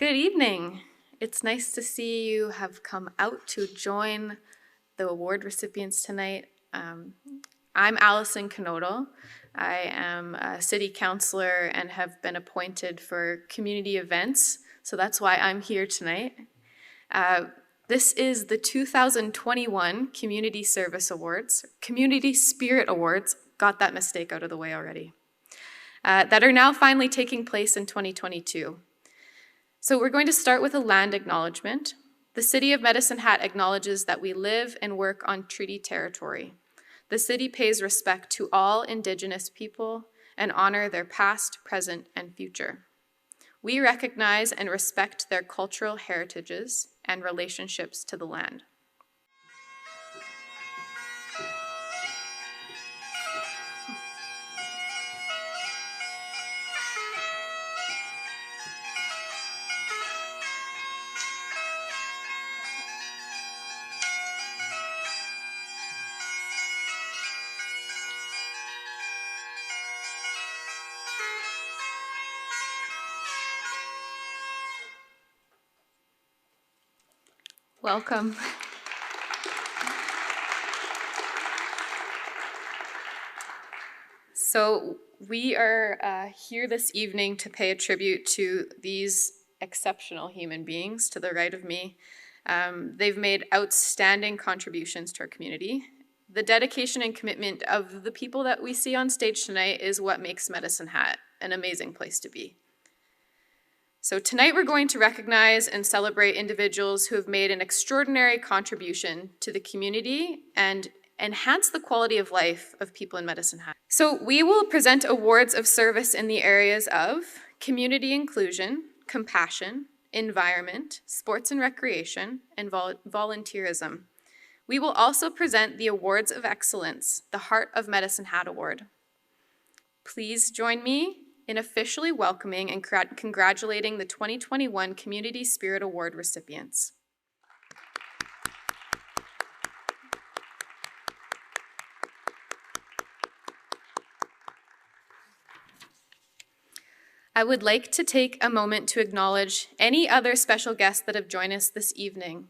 Good evening. It's nice to see you have come out to join the award recipients tonight. I'm Allison Knodel. I am a city councilor and have been appointed for community events, so that's why I'm here tonight. This is the 2021 Community Service Awards, Community Spirit Awards, got that mistake out of the way already, that are now finally taking place in 2022. So we're going to start with a land acknowledgement. The City of Medicine Hat acknowledges that we live and work on treaty territory. The city pays respect to all Indigenous people and honor their past, present, and future. We recognize and respect their cultural heritages and relationships to the land. Welcome. So we are here this evening to pay a tribute to these exceptional human beings to the right of me. They've made outstanding contributions to our community. The dedication and commitment of the people that we see on stage tonight is what makes Medicine Hat an amazing place to be. So tonight we're going to recognize and celebrate individuals who have made an extraordinary contribution to the community and enhance the quality of life of people in Medicine Hat. So we will present awards of service in the areas of community inclusion, compassion, environment, sports and recreation, and volunteerism. We will also present the Awards of Excellence, the Heart of Medicine Hat Award. Please join me in officially welcoming and congratulating the 2021 Community Spirit Award recipients. I would like to take a moment to acknowledge any other special guests that have joined us this evening.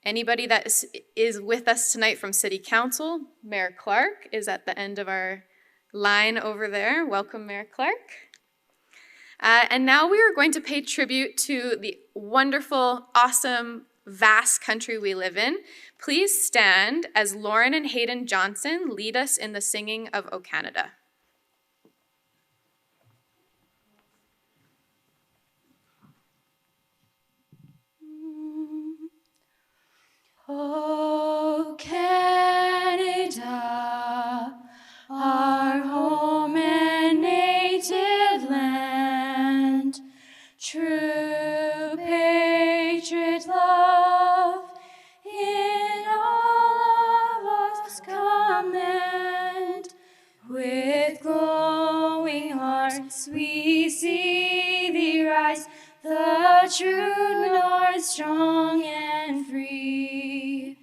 Anybody that is with us tonight from City Council, Mayor Clark is at the end of our line over there. Welcome, Mayor Clark. And now we are going to pay tribute to the wonderful, awesome, vast country we live in. Please stand as Lauren and Hayden Johnson lead us in the singing of O Canada. O Canada, our home and native land, true patriot love in all of us command. With glowing hearts we see thee rise, the true north strong and free.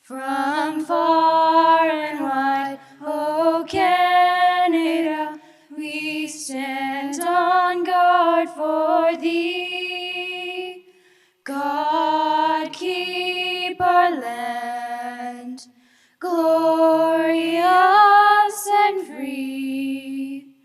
From far and wide, O Canada, we stand on guard for thee. God keep our land glorious and free.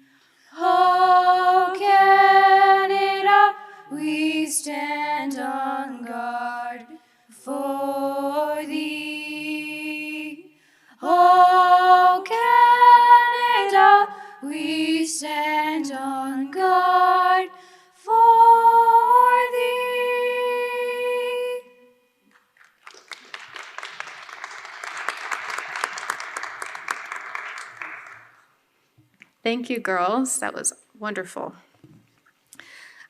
O Canada, we stand on guard for thee. O Canada, we stand on guard for thee. Thank you, girls. That was wonderful.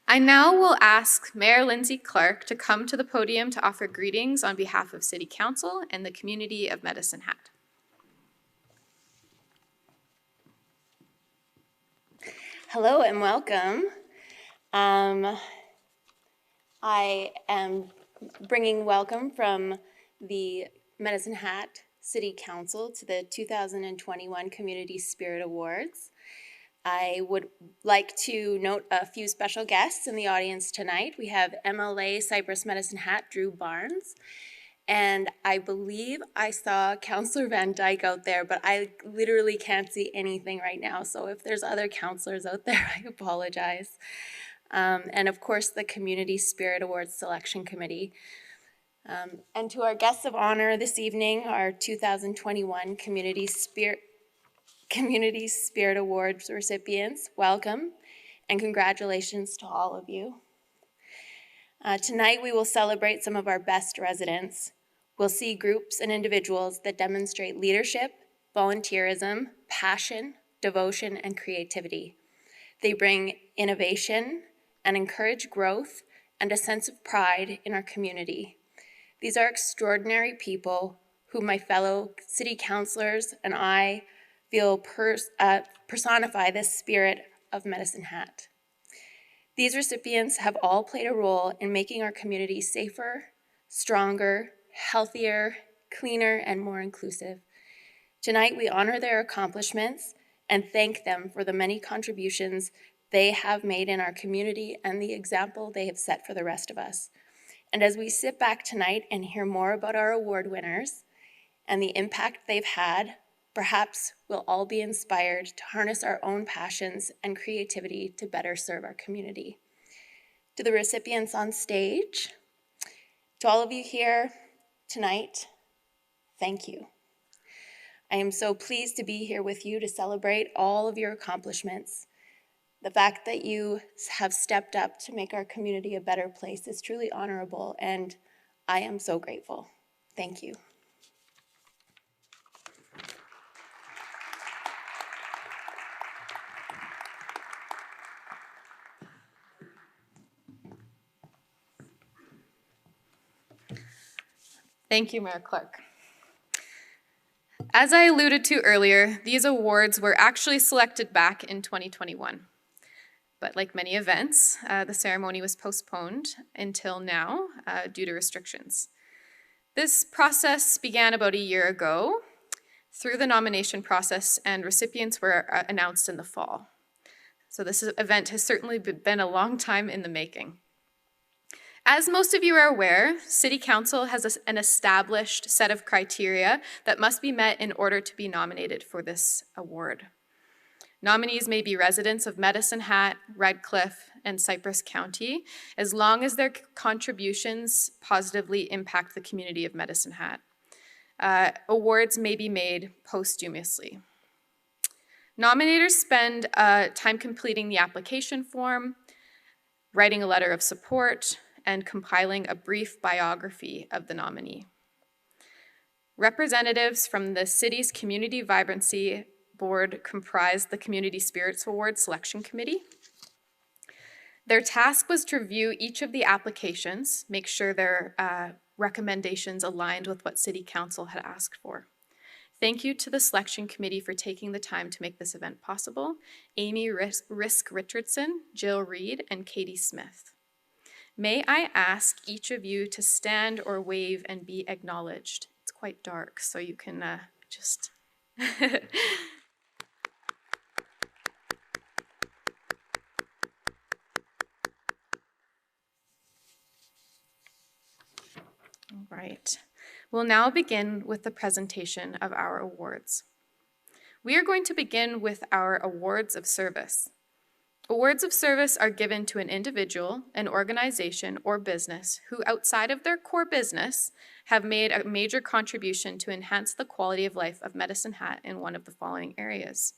I now will ask Mayor Lindsay Clark to come to the podium to offer greetings on behalf of City Council and the community of Medicine Hat. Hello and welcome. I am bringing welcome from the Medicine Hat City Council to the 2021 Community Spirit Awards. I would like to note a few special guests in the audience tonight. We have MLA Cypress Medicine Hat Drew Barnes, and I believe I saw Councillor Van Dyke out there, but I literally can't see anything right now, so if there's other councillors out there, I apologize. And of course, the Community Spirit Awards Selection Committee. And to our guests of honor this evening, our 2021 Community Spirit Awards recipients, welcome and congratulations to all of you. Tonight we will celebrate some of our best residents. We'll see groups and individuals that demonstrate leadership, volunteerism, passion, devotion, and creativity. They bring innovation and encourage growth and a sense of pride in our community. These are extraordinary people who my fellow city councillors and I feel personify this spirit of Medicine Hat. These recipients have all played a role in making our community safer, stronger, healthier, cleaner, and more inclusive. Tonight, we honor their accomplishments and thank them for the many contributions they have made in our community and the example they have set for the rest of us. And as we sit back tonight and hear more about our award winners and the impact they've had, perhaps we'll all be inspired to harness our own passions and creativity to better serve our community. To the recipients on stage, to all of you here tonight, thank you. I am so pleased to be here with you to celebrate all of your accomplishments. The fact that you have stepped up to make our community a better place is truly honorable, and I am so grateful. Thank you. Thank you, Mayor Clark. As I alluded to earlier, these awards were actually selected back in 2021. But like many events, the ceremony was postponed until now due to restrictions. This process began about a year ago through the nomination process, and recipients were announced in the fall. So this event has certainly been a long time in the making. As most of you are aware, City Council has an established set of criteria that must be met in order to be nominated for this award. Nominees may be residents of Medicine Hat, Redcliffe, and Cypress County, as long as their contributions positively impact the community of Medicine Hat. Awards may be made posthumously. Nominators spend time completing the application form, writing a letter of support, and compiling a brief biography of the nominee. Representatives from the city's Community Vibrancy Board comprise the Community Spirits Award Selection Committee. Their task was to review each of the applications, make sure their recommendations aligned with what City Council had asked for. Thank you to the Selection Committee for taking the time to make this event possible: Amy Risk-Richardson, Jill Reed, and Katie Smith. May I ask each of you to stand or wave and be acknowledged? It's quite dark, so you can just... All right. We'll now begin with the presentation of our awards. We are going to begin with our awards of service. Awards of service are given to an individual, an organization, or business who, outside of their core business, have made a major contribution to enhance the quality of life of Medicine Hat in one of the following areas: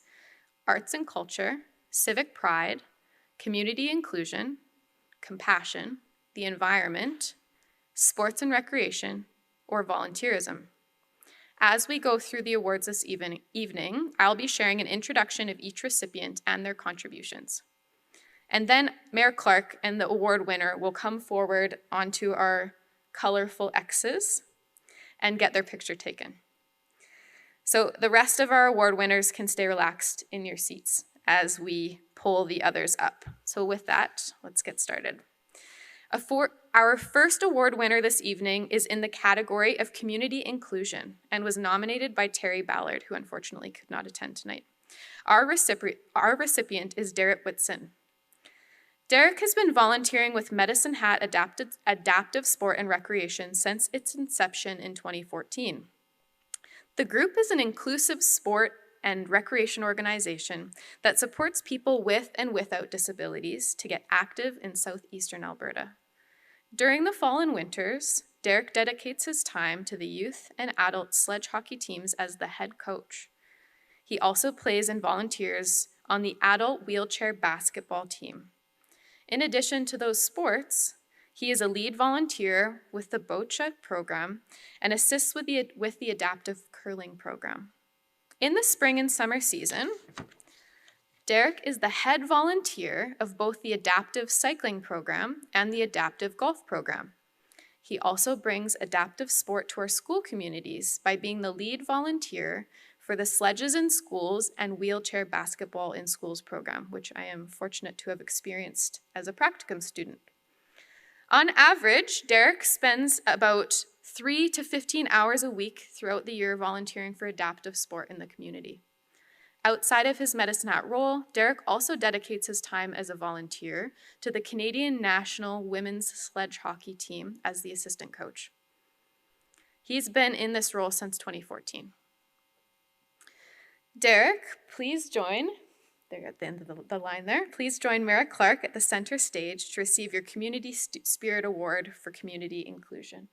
arts and culture, civic pride, community inclusion, compassion, the environment, sports and recreation, or volunteerism. As we go through the awards this evening, I'll be sharing an introduction of each recipient and their contributions. And then Mayor Clark and the award winner will come forward onto our colorful X's and get their picture taken. So the rest of our award winners can stay relaxed in your seats as we pull the others up. So with that, let's get started. Our first award winner this evening is in the category of community inclusion and was nominated by Terry Ballard, who unfortunately could not attend tonight. Our recipient is Derek Woodson. Derek has been volunteering with Medicine Hat Adaptive Sport and Recreation since its inception in 2014. The group is an inclusive sport and recreation organization that supports people with and without disabilities to get active in southeastern Alberta. During the fall and winters, Derek dedicates his time to the youth and adult sledge hockey teams as the head coach. He also plays and volunteers on the adult wheelchair basketball team. In addition to those sports, he is a lead volunteer with the Bocha program and assists with the adaptive curling program. In the spring and summer season, Derek is the head volunteer of both the adaptive cycling program and the adaptive golf program. He also brings adaptive sport to our school communities by being the lead volunteer for the Sledges in Schools and Wheelchair Basketball in Schools program, which I am fortunate to have experienced as a practicum student. On average, Derek spends about 3 to 15 hours a week throughout the year volunteering for adaptive sport in the community. Outside of his Medicine Hat role, Derek also dedicates his time as a volunteer to the Canadian National Women's Sledge Hockey Team as the assistant coach. He's been in this role since 2014. Derek, please join, there at the end of the line there, please join Mara Clark at the center stage to receive your Community Spirit Award for Community Inclusion.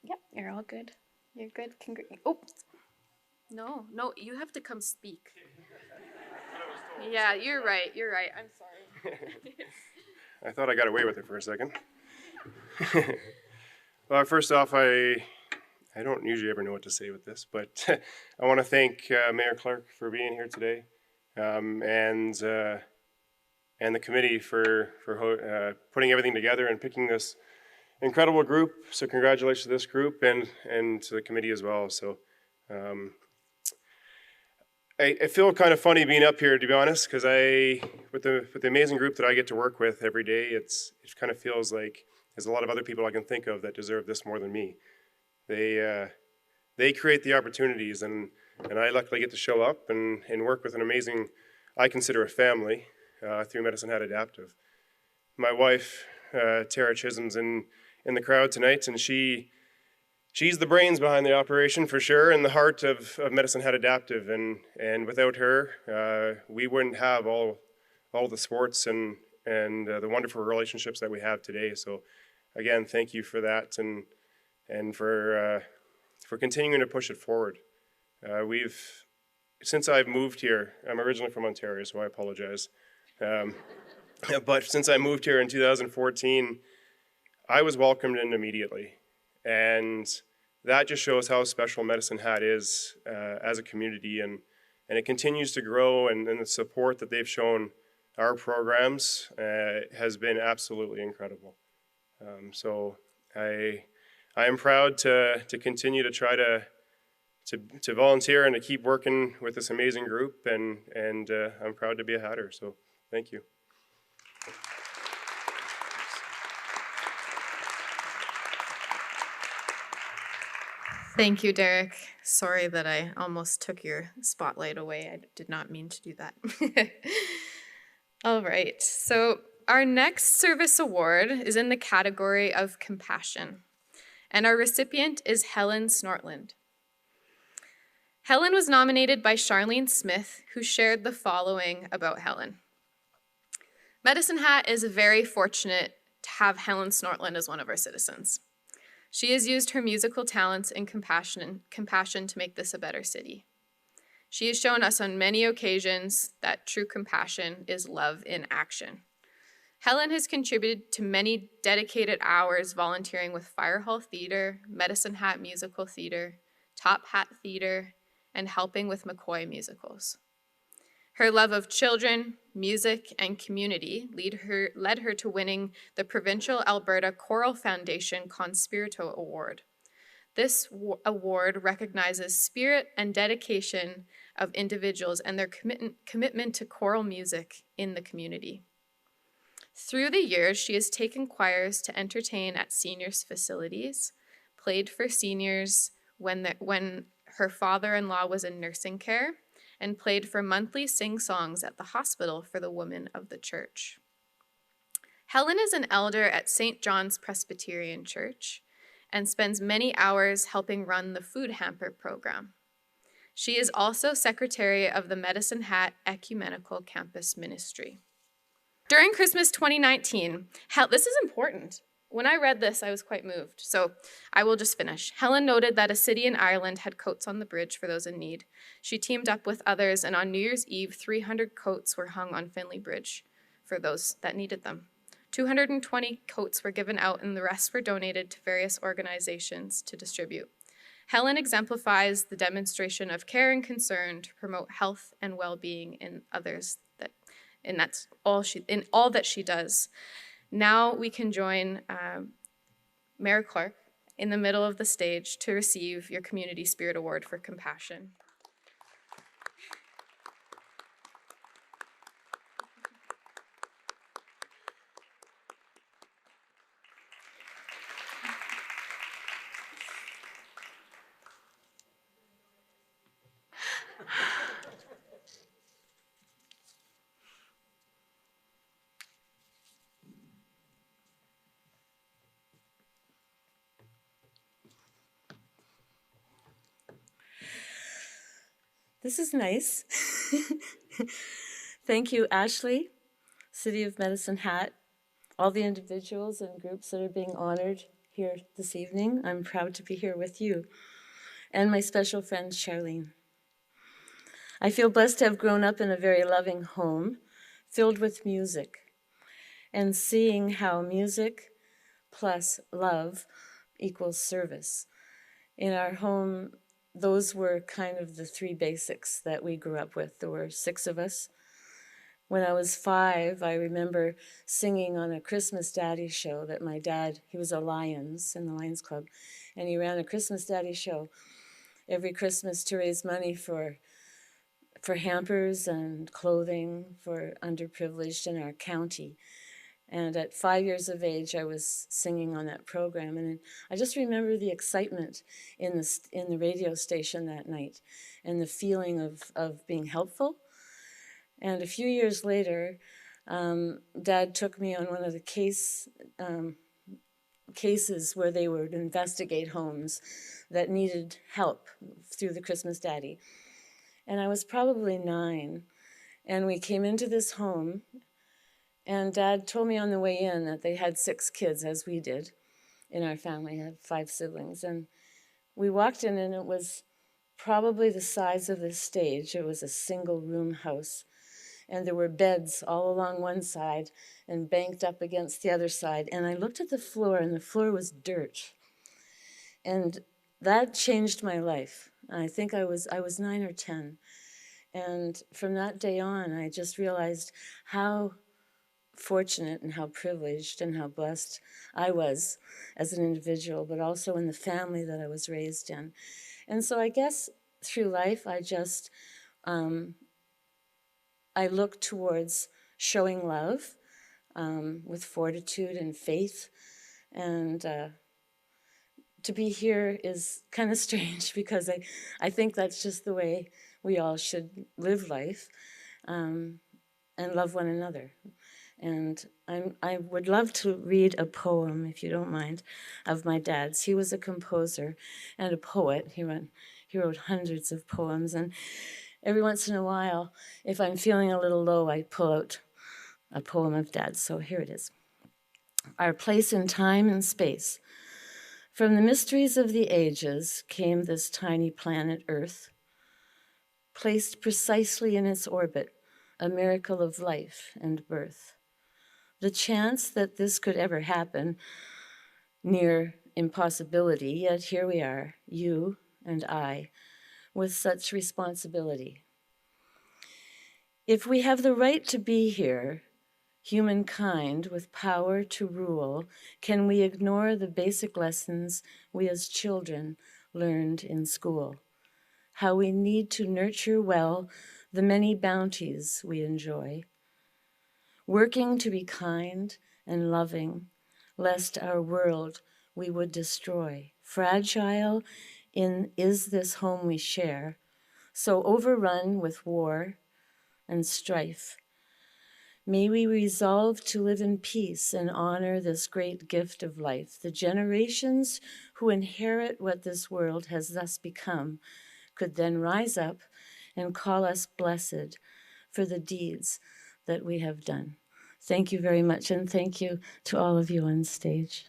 Yep, you're all good. You're good. Oh, no, you have to come speak. Yeah, you're right. I'm sorry. I thought I got away with it for a second. Well, first off, I don't usually ever know what to say with this, but I want to thank Mayor Clark for being here today, and the committee for putting everything together and picking this incredible group. So congratulations to this group and to the committee as well. So I feel kind of funny being up here, to be honest, because with the amazing group that I get to work with every day, it kind of feels like there's a lot of other people I can think of that deserve this more than me. They create the opportunities, and I luckily get to show up and work with an amazing, I consider a family, through Medicine Hat Adaptive. My wife, Tara Chisholm's in the crowd tonight, and she's the brains behind the operation for sure, and the heart of Medicine Hat Adaptive, and without her, we wouldn't have all the sports and the wonderful relationships that we have today. So again, thank you for that, and for continuing to push it forward. Since I've moved here, I'm originally from Ontario, so I apologize. But since I moved here in 2014, I was welcomed in immediately, and that just shows how special Medicine Hat is as a community, and it continues to grow, and the support that they've shown our programs has been absolutely incredible. So I am proud to continue to try to volunteer and to keep working with this amazing group, and I'm proud to be a Hatter, so thank you. Thank you, Derek. Sorry that I almost took your spotlight away. I did not mean to do that. All right, so our next service award is in the category of compassion, and our recipient is Helen Snortland. Helen was nominated by Charlene Smith, who shared the following about Helen. Medicine Hat is very fortunate to have Helen Snortland as one of our citizens. She has used her musical talents and compassion to make this a better city. She has shown us on many occasions that true compassion is love in action. Helen has contributed to many dedicated hours volunteering with Fire Hall Theatre, Medicine Hat Musical Theatre, Top Hat Theatre, and helping with McCoy musicals. Her love of children, music, and community led her to winning the Provincial Alberta Choral Foundation Conspirito Award. This award recognizes spirit and dedication of individuals and their commitment to choral music in the community. Through the years, she has taken choirs to entertain at seniors' facilities, played for seniors when her father-in-law was in nursing care, and played for monthly sing-songs at the hospital for the women of the church. Helen is an elder at St. John's Presbyterian Church and spends many hours helping run the food hamper program. She is also secretary of the Medicine Hat Ecumenical Campus Ministry. During Christmas 2019, this is important. When I read this, I was quite moved, so I will just finish. Helen noted that a city in Ireland had coats on the bridge for those in need. She teamed up with others, and on New Year's Eve, 300 coats were hung on Finley Bridge for those that needed them. 220 coats were given out, and the rest were donated to various organizations to distribute. Helen exemplifies the demonstration of care and concern to promote health and well-being in others, and that's in all that she does. Now we can join Mayor Clark in the middle of the stage to receive your Community Spirit Award for Compassion. This is nice. Thank you, Ashley, City of Medicine Hat, all the individuals and groups that are being honored here this evening. I'm proud to be here with you, and my special friend, Charlene. I feel blessed to have grown up in a very loving home, filled with music, and seeing how music plus love equals service. In our home, those were kind of the three basics that we grew up with. There were 6 of us. When I was 5, I remember singing on a Christmas Daddy show that my dad, he was a Lions in the Lions Club, and he ran a Christmas Daddy show every Christmas to raise money for hampers and clothing for underprivileged in our county. And at 5 years of age, I was singing on that program. And I just remember the excitement in the radio station that night and the feeling of being helpful. And a few years later, Dad took me on one of the cases where they would investigate homes that needed help through the Christmas Daddy. And I was probably 9. And we came into this home, and Dad told me on the way in that they had 6 kids, as we did in our family. I had 5 siblings. And we walked in, and it was probably the size of this stage. It was a single-room house. And there were beds all along one side and banked up against the other side. And I looked at the floor, and the floor was dirt. And that changed my life. I think I was 9 or 10. And from that day on, I just realized how fortunate and how privileged and how blessed I was as an individual, but also in the family that I was raised in. And so I guess through life, I just, I look towards showing love with fortitude and faith. And to be here is kind of strange because I think that's just the way we all should live life and love one another. And I would love to read a poem, if you don't mind, of my dad's. He was a composer and a poet. He wrote hundreds of poems. And every once in a while, if I'm feeling a little low, I pull out a poem of Dad's. So here it is. Our place in time and space. From the mysteries of the ages came this tiny planet Earth, placed precisely in its orbit, a miracle of life and birth. The chance that this could ever happen, near impossibility, yet here we are, you and I, with such responsibility. If we have the right to be here, humankind with power to rule, can we ignore the basic lessons we as children learned in school? How we need to nurture well the many bounties we enjoy, working to be kind and loving, lest our world we would destroy. Fragile is this home we share, so overrun with war and strife. May we resolve to live in peace and honor this great gift of life. The generations who inherit what this world has thus become could then rise up and call us blessed for the deeds that we have done. Thank you very much, and thank you to all of you on stage.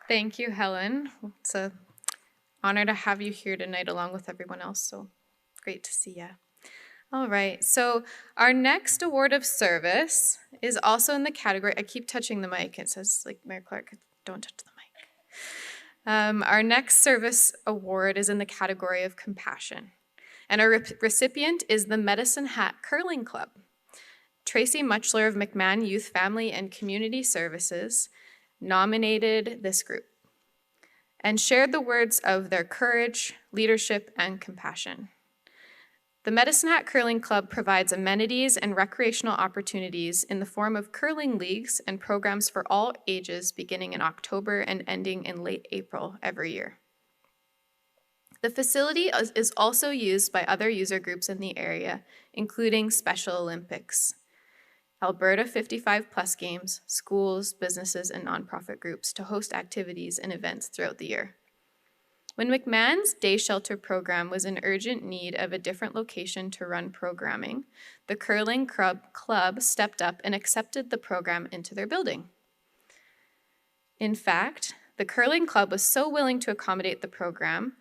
Thank you, Helen. It's an honor to have you here tonight along with everyone else, so great to see you. All right, so our next award of service is also in the category, I keep touching the mic, it says like Mayor Clark, don't touch the mic. Our next service award is in the category of compassion, and our recipient is the Medicine Hat Curling Club. Tracy Muchler of McMahon Youth, Family, and Community Services nominated this group and shared the words of their courage, leadership, and compassion. The Medicine Hat Curling Club provides amenities and recreational opportunities in the form of curling leagues and programs for all ages beginning in October and ending in late April every year. The facility is also used by other user groups in the area, including Special Olympics, Alberta 55+ games, schools, businesses, and nonprofit groups to host activities and events throughout the year. When McMahon's day shelter program was in urgent need of a different location to run programming, the Curling Club stepped up and accepted the program into their building. In fact, the Curling Club was so willing to accommodate the program,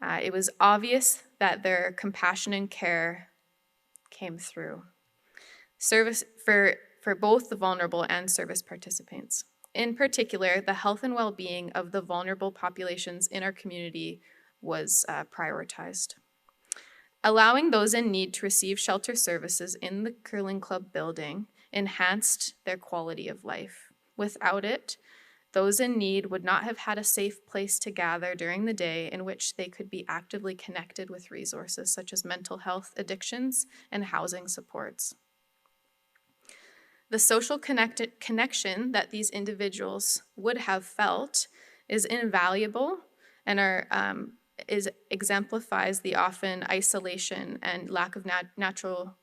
it was obvious that their compassion and care came through. Service for both the vulnerable and service participants. In particular, the health and well-being of the vulnerable populations in our community was prioritized. Allowing those in need to receive shelter services in the Curling Club building enhanced their quality of life. Without it, those in need would not have had a safe place to gather during the day in which they could be actively connected with resources such as mental health addictions and housing supports. The social connection that these individuals would have felt is invaluable and exemplifies the often isolation and lack of natural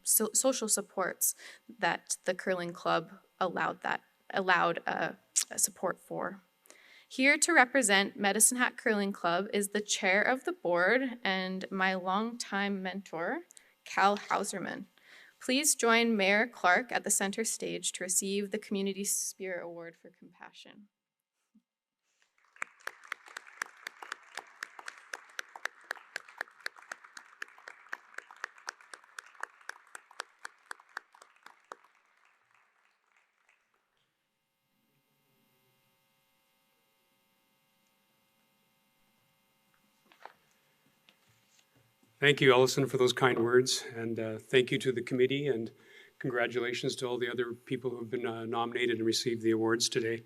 social supports that the Curling Club allowed support for. Here to represent Medicine Hat Curling Club is the chair of the board and my longtime mentor, Cal Hauserman. Please join Mayor Clark at the center stage to receive the Community Spirit Award for Compassion. Thank you, Allison, for those kind words, and thank you to the committee, and congratulations to all the other people who have been nominated and received the awards today.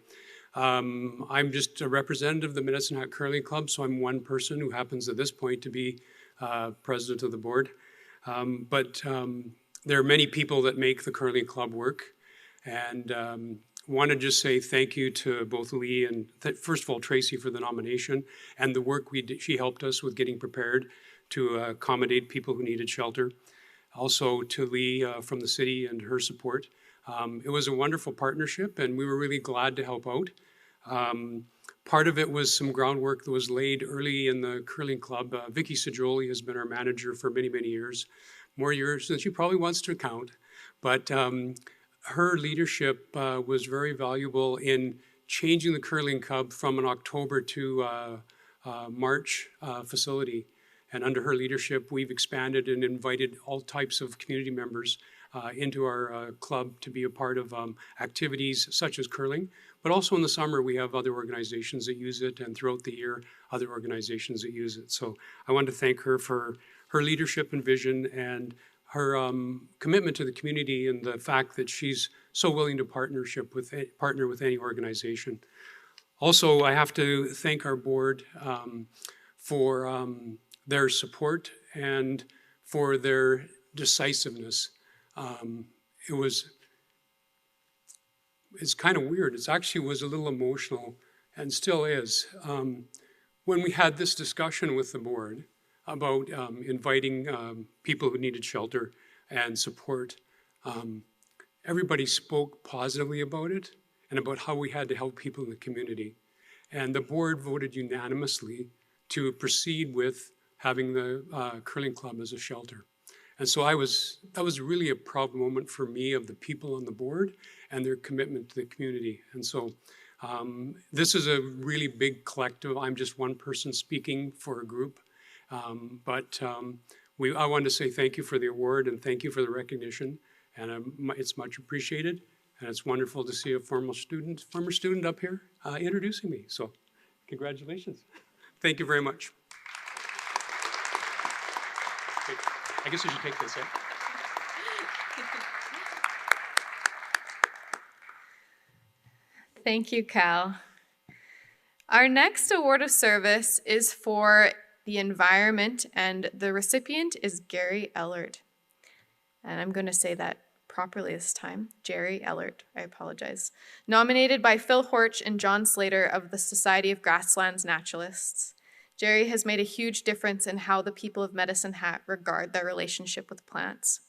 I'm just a representative of the Medicine Hat Curling Club, so I'm one person who happens at this point to be president of the board. But there are many people that make the Curling Club work, and want to just say thank you to both Lee and, first of all, Tracy for the nomination and the work she helped us with getting prepared to accommodate people who needed shelter. Also to Lee from the city and her support. It was a wonderful partnership and we were really glad to help out. Part of it was some groundwork that was laid early in the Curling Club. Vicky Sajoli has been our manager for many, many years, more years than she probably wants to count. But her leadership was very valuable in changing the Curling Club from an October to March facility. And under her leadership, we've expanded and invited all types of community members into our club to be a part of activities such as curling. But also in the summer, we have other organizations that use it, and throughout the year, other organizations that use it. So I want to thank her for her leadership and vision and her commitment to the community, and the fact that she's so willing to partner with any organization. Also, I have to thank our board for their support and for their decisiveness. It's kind of weird. It actually was a little emotional, and still is. When we had this discussion with the board about inviting people who needed shelter and support, everybody spoke positively about it and about how we had to help people in the community. And the board voted unanimously to proceed with having the curling club as a shelter. And so that was really a proud moment for me, of the people on the board and their commitment to the community. And so this is a really big collective. I'm just one person speaking for a group. I wanted to say thank you for the award and thank you for the recognition. And it's much appreciated. And it's wonderful to see a former student up here introducing me. So congratulations. Thank you very much. Okay, I guess you should take this, eh? Thank you, Cal. Our next award of service is for the environment, and the recipient is Gary Ellard. And I'm going to say that properly this time. Jerry Ellard, I apologize. Nominated by Phil Horch and John Slater of the Society of Grasslands Naturalists. Jerry has made a huge difference in how the people of Medicine Hat regard their relationship with plants.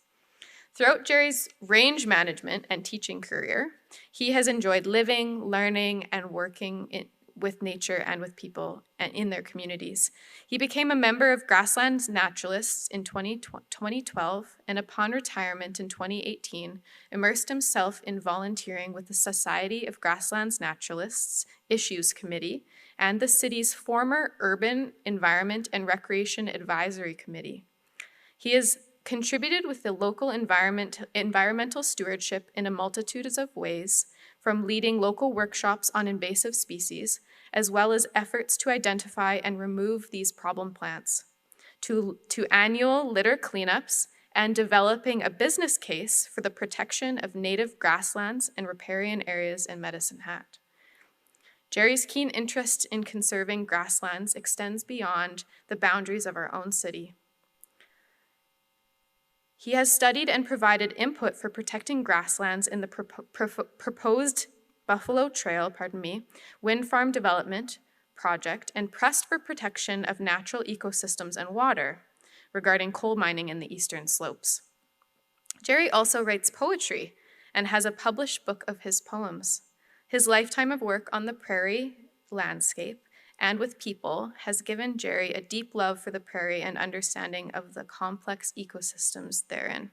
Throughout Jerry's range management and teaching career, he has enjoyed living, learning, and working with nature and with people and in their communities. He became a member of Grasslands Naturalists in 2012, and upon retirement in 2018, immersed himself in volunteering with the Society of Grasslands Naturalists Issues Committee and the city's former Urban Environment and Recreation Advisory Committee. He has contributed with the local environmental stewardship in a multitude of ways, from leading local workshops on invasive species, as well as efforts to identify and remove these problem plants, to annual litter cleanups, and developing a business case for the protection of native grasslands and riparian areas in Medicine Hat. Jerry's keen interest in conserving grasslands extends beyond the boundaries of our own city. He has studied and provided input for protecting grasslands in the proposed Buffalo Trail, wind farm development project, and pressed for protection of natural ecosystems and water regarding coal mining in the eastern slopes. Jerry also writes poetry and has a published book of his poems. His lifetime of work on the prairie landscape and with people has given Jerry a deep love for the prairie and understanding of the complex ecosystems therein.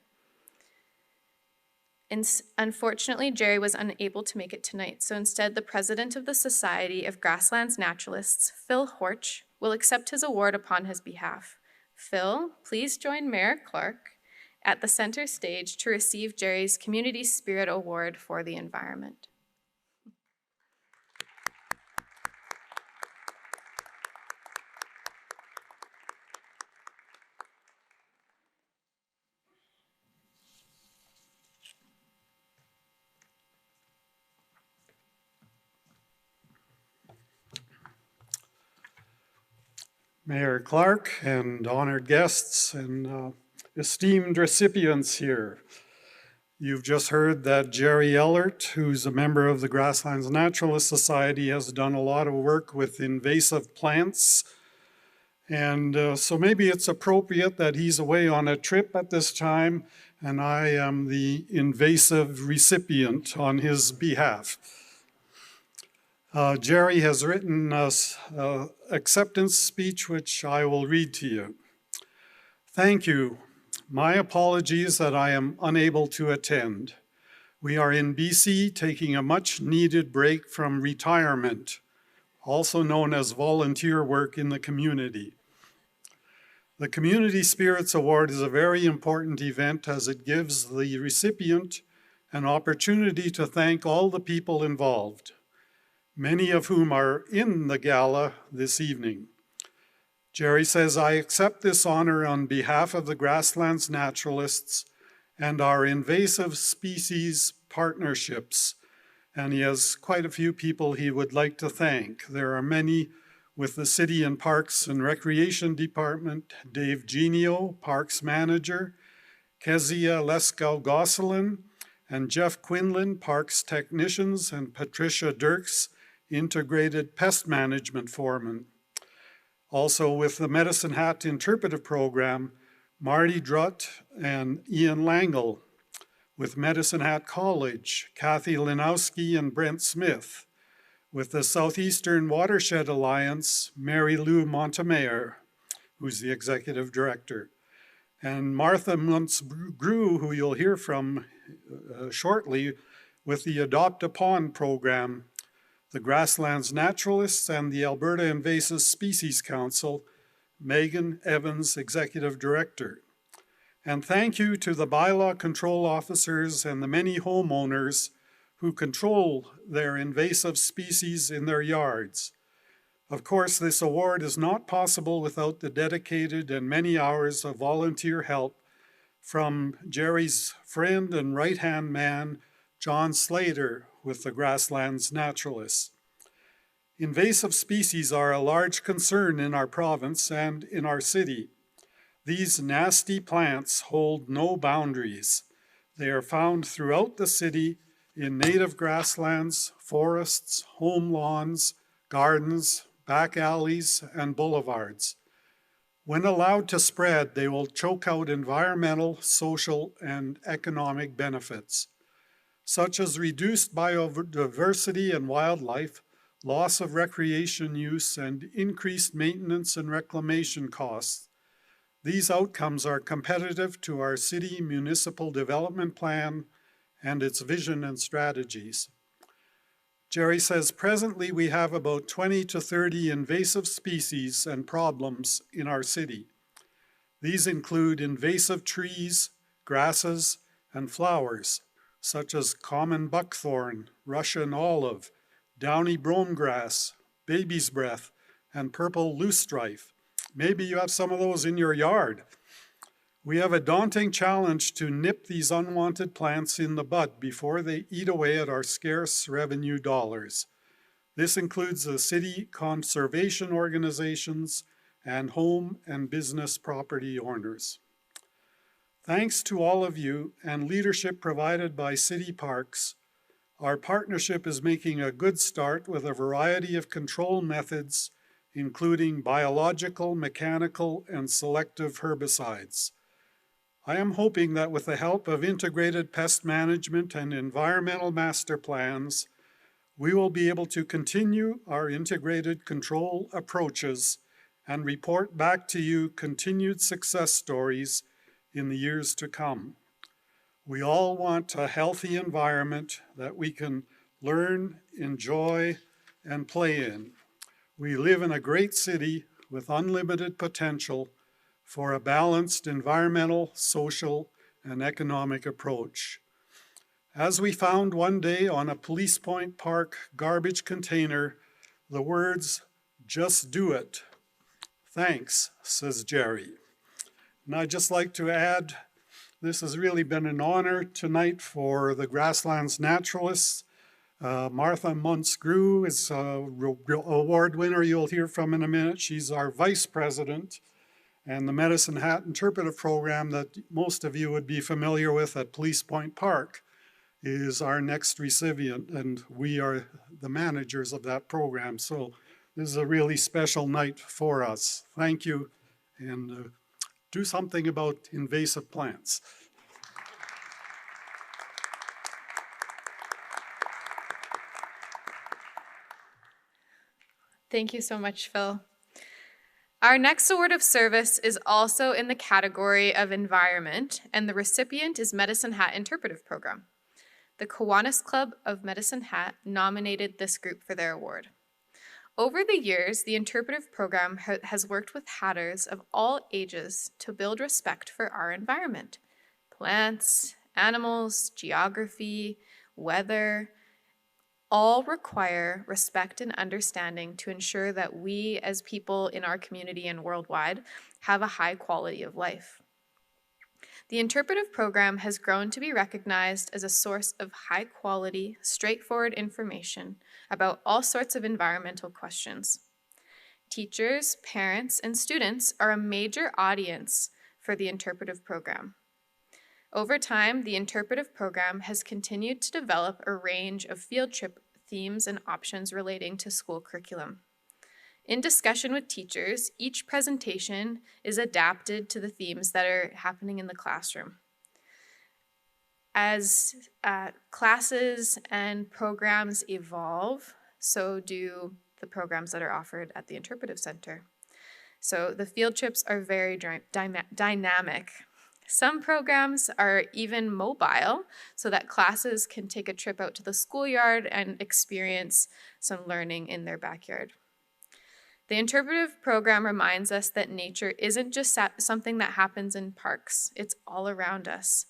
Unfortunately, Jerry was unable to make it tonight, so instead the president of the Society of Grasslands Naturalists, Phil Horch, will accept his award upon his behalf. Phil, please join Mayor Clark at the center stage to receive Jerry's Community Spirit Award for the environment. Mayor Clark and honored guests and esteemed recipients here. You've just heard that Jerry Ellert, who's a member of the Grasslands Naturalist Society, has done a lot of work with invasive plants. And so maybe it's appropriate that he's away on a trip at this time, and I am the invasive recipient on his behalf. Jerry has written an acceptance speech, which I will read to you. Thank you. My apologies that I am unable to attend. We are in BC taking a much needed break from retirement, also known as volunteer work in the community. The Community Spirits Award is a very important event as it gives the recipient an opportunity to thank all the people involved, many of whom are in the gala this evening. Jerry says, "I accept this honor on behalf of the Grasslands Naturalists and our invasive species partnerships." And he has quite a few people he would like to thank. There are many with the City and Parks and Recreation Department, Dave Genio, Parks Manager, Kezia Leskow-Gosselin, and Jeff Quinlan, Parks Technicians, and Patricia Dirks, Integrated Pest Management Foreman. Also with the Medicine Hat Interpretive Program, Marty Drutt and Ian Langle. With Medicine Hat College, Kathy Linowski and Brent Smith. With the Southeastern Watershed Alliance, Mary Lou Montemayor, who's the executive director. And Martha Muntz-Grew, who you'll hear from shortly, with the Adopt a Pond program, the Grasslands Naturalists, and the Alberta Invasive Species Council, Megan Evans, Executive Director. And thank you to the bylaw control officers and the many homeowners who control their invasive species in their yards. Of course, this award is not possible without the dedicated and many hours of volunteer help from Jerry's friend and right-hand man, John Slater, with the Grasslands Naturalists. Invasive species are a large concern in our province and in our city. These nasty plants hold no boundaries. They are found throughout the city in native grasslands, forests, home lawns, gardens, back alleys, and boulevards. When allowed to spread, they will choke out environmental, social, and economic benefits, such as reduced biodiversity and wildlife, loss of recreation use, and increased maintenance and reclamation costs. These outcomes are competitive to our city municipal development plan and its vision and strategies. Jerry says, presently we have about 20 to 30 invasive species and problems in our city. These include invasive trees, grasses, and flowers, such as common buckthorn, Russian olive, downy brome grass, baby's breath, and purple loosestrife. Maybe you have some of those in your yard. We have a daunting challenge to nip these unwanted plants in the bud before they eat away at our scarce revenue dollars. This includes the city conservation organizations and home and business property owners. Thanks to all of you and leadership provided by City Parks, our partnership is making a good start with a variety of control methods, including biological, mechanical, and selective herbicides. I am hoping that with the help of integrated pest management and environmental master plans, we will be able to continue our integrated control approaches and report back to you continued success stories in the years to come. We all want a healthy environment that we can learn, enjoy, and play in. We live in a great city with unlimited potential for a balanced environmental, social, and economic approach. As we found one day on a Police Point Park garbage container, the words, "Just do it." Thanks, says Jerry. And I'd just like to add, this has really been an honor tonight for the Grasslands Naturalists. Martha Muntz-Grew is an award winner you'll hear from in a minute. She's our vice president. And the Medicine Hat Interpretive Program that most of you would be familiar with at Police Point Park is our next recipient, and we are the managers of that program. So this is a really special night for us. Thank you, and do something about invasive plants. Thank you so much, Phil. Our next award of service is also in the category of environment, and the recipient is Medicine Hat Interpretive Program. The Kiwanis Club of Medicine Hat nominated this group for their award. Over the years, the Interpretive program has worked with hatters of all ages to build respect for our environment. Plants, animals, geography, weather, all require respect and understanding to ensure that we as people in our community and worldwide have a high quality of life. The Interpretive program has grown to be recognized as a source of high quality, straightforward information about all sorts of environmental questions. Teachers, parents, and students are a major audience for the Interpretive program. Over time, the Interpretive program has continued to develop a range of field trip themes and options relating to school curriculum. In discussion with teachers, each presentation is adapted to the themes that are happening in the classroom. As classes and programs evolve, so do the programs that are offered at the Interpretive Center. So the field trips are very dynamic. Some programs are even mobile so that classes can take a trip out to the schoolyard and experience some learning in their backyard. The Interpretive program reminds us that nature isn't just something that happens in parks, it's all around us.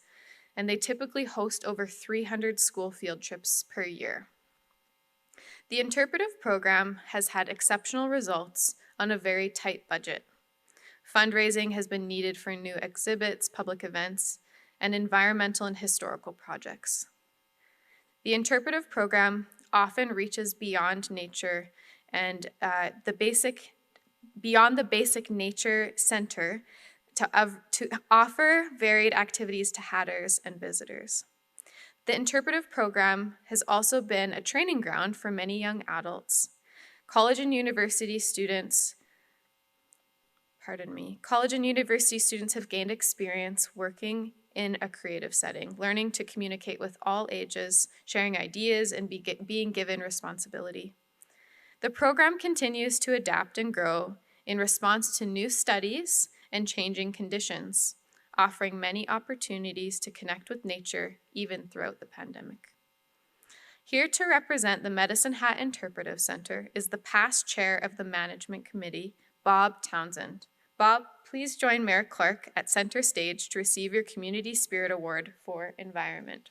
And they typically host over 300 school field trips per year. The Interpretive program has had exceptional results on a very tight budget. Fundraising has been needed for new exhibits, public events, and environmental and historical projects. The Interpretive program often reaches beyond nature and beyond the basic nature center to offer varied activities to hatters and visitors. The Interpretive program has also been a training ground for many young adults. College and university students have gained experience working in a creative setting, learning to communicate with all ages, sharing ideas, and being given responsibility. The program continues to adapt and grow in response to new studies and changing conditions, offering many opportunities to connect with nature even throughout the pandemic. Here to represent the Medicine Hat Interpretive Center is the past chair of the Management Committee, Bob Townsend. Bob, please join Mayor Clark at center stage to receive your Community Spirit Award for Environment.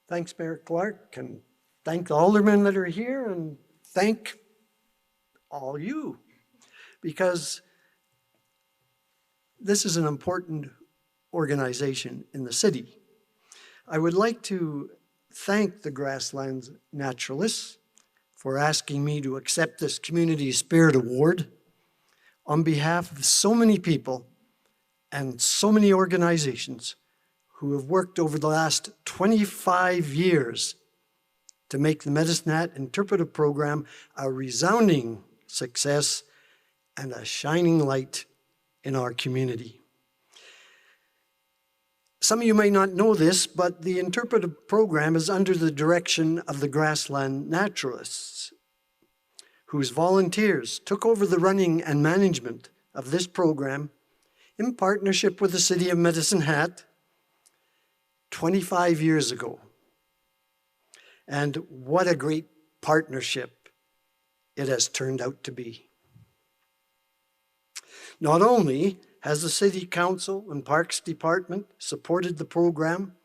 Thanks, Mayor Clark, and thank the aldermen that are here, and thank all you, because this is an important organization in the city. I would like to thank the Grasslands Naturalists for asking me to accept this Community Spirit Award on behalf of so many people and so many organizations who have worked over the last 25 years to make the Medicine Hat Interpretive Program a resounding success and a shining light in our community. Some of you may not know this, but the Interpretive Program is under the direction of the Grassland Naturalists, whose volunteers took over the running and management of this program in partnership with the City of Medicine Hat 25 years ago. And what a great partnership it has turned out to be. Not only has the City Council and Parks Department supported the program,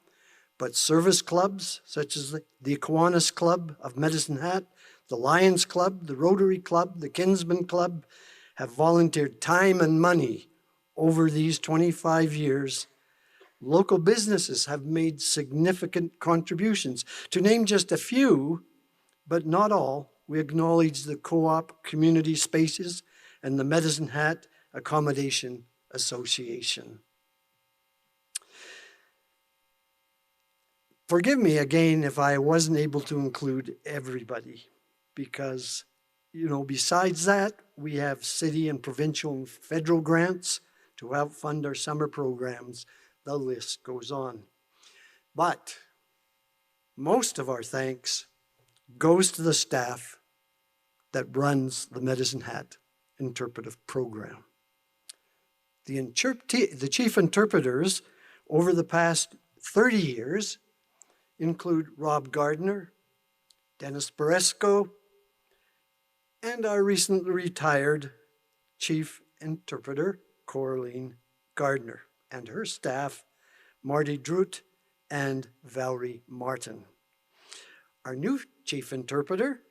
but service clubs such as the Kiwanis Club of Medicine Hat, the Lions Club, the Rotary Club, the Kinsman Club have volunteered time and money over these 25 years. Local businesses have made significant contributions. To name just a few, but not all, we acknowledge the Co-op Community Spaces and the Medicine Hat Accommodation Association. Forgive me again if I wasn't able to include everybody, because, besides that, we have city and provincial and federal grants to help fund our summer programs the list goes on. But most of our thanks goes to the staff that runs the Medicine Hat interpretive program. The chief interpreters over the past 30 years include Rob Gardner, Dennis Beresco, and our recently retired chief interpreter, Coraline Gardner, and her staff, Marty Drute and Valerie Martin. Our new chief interpreter,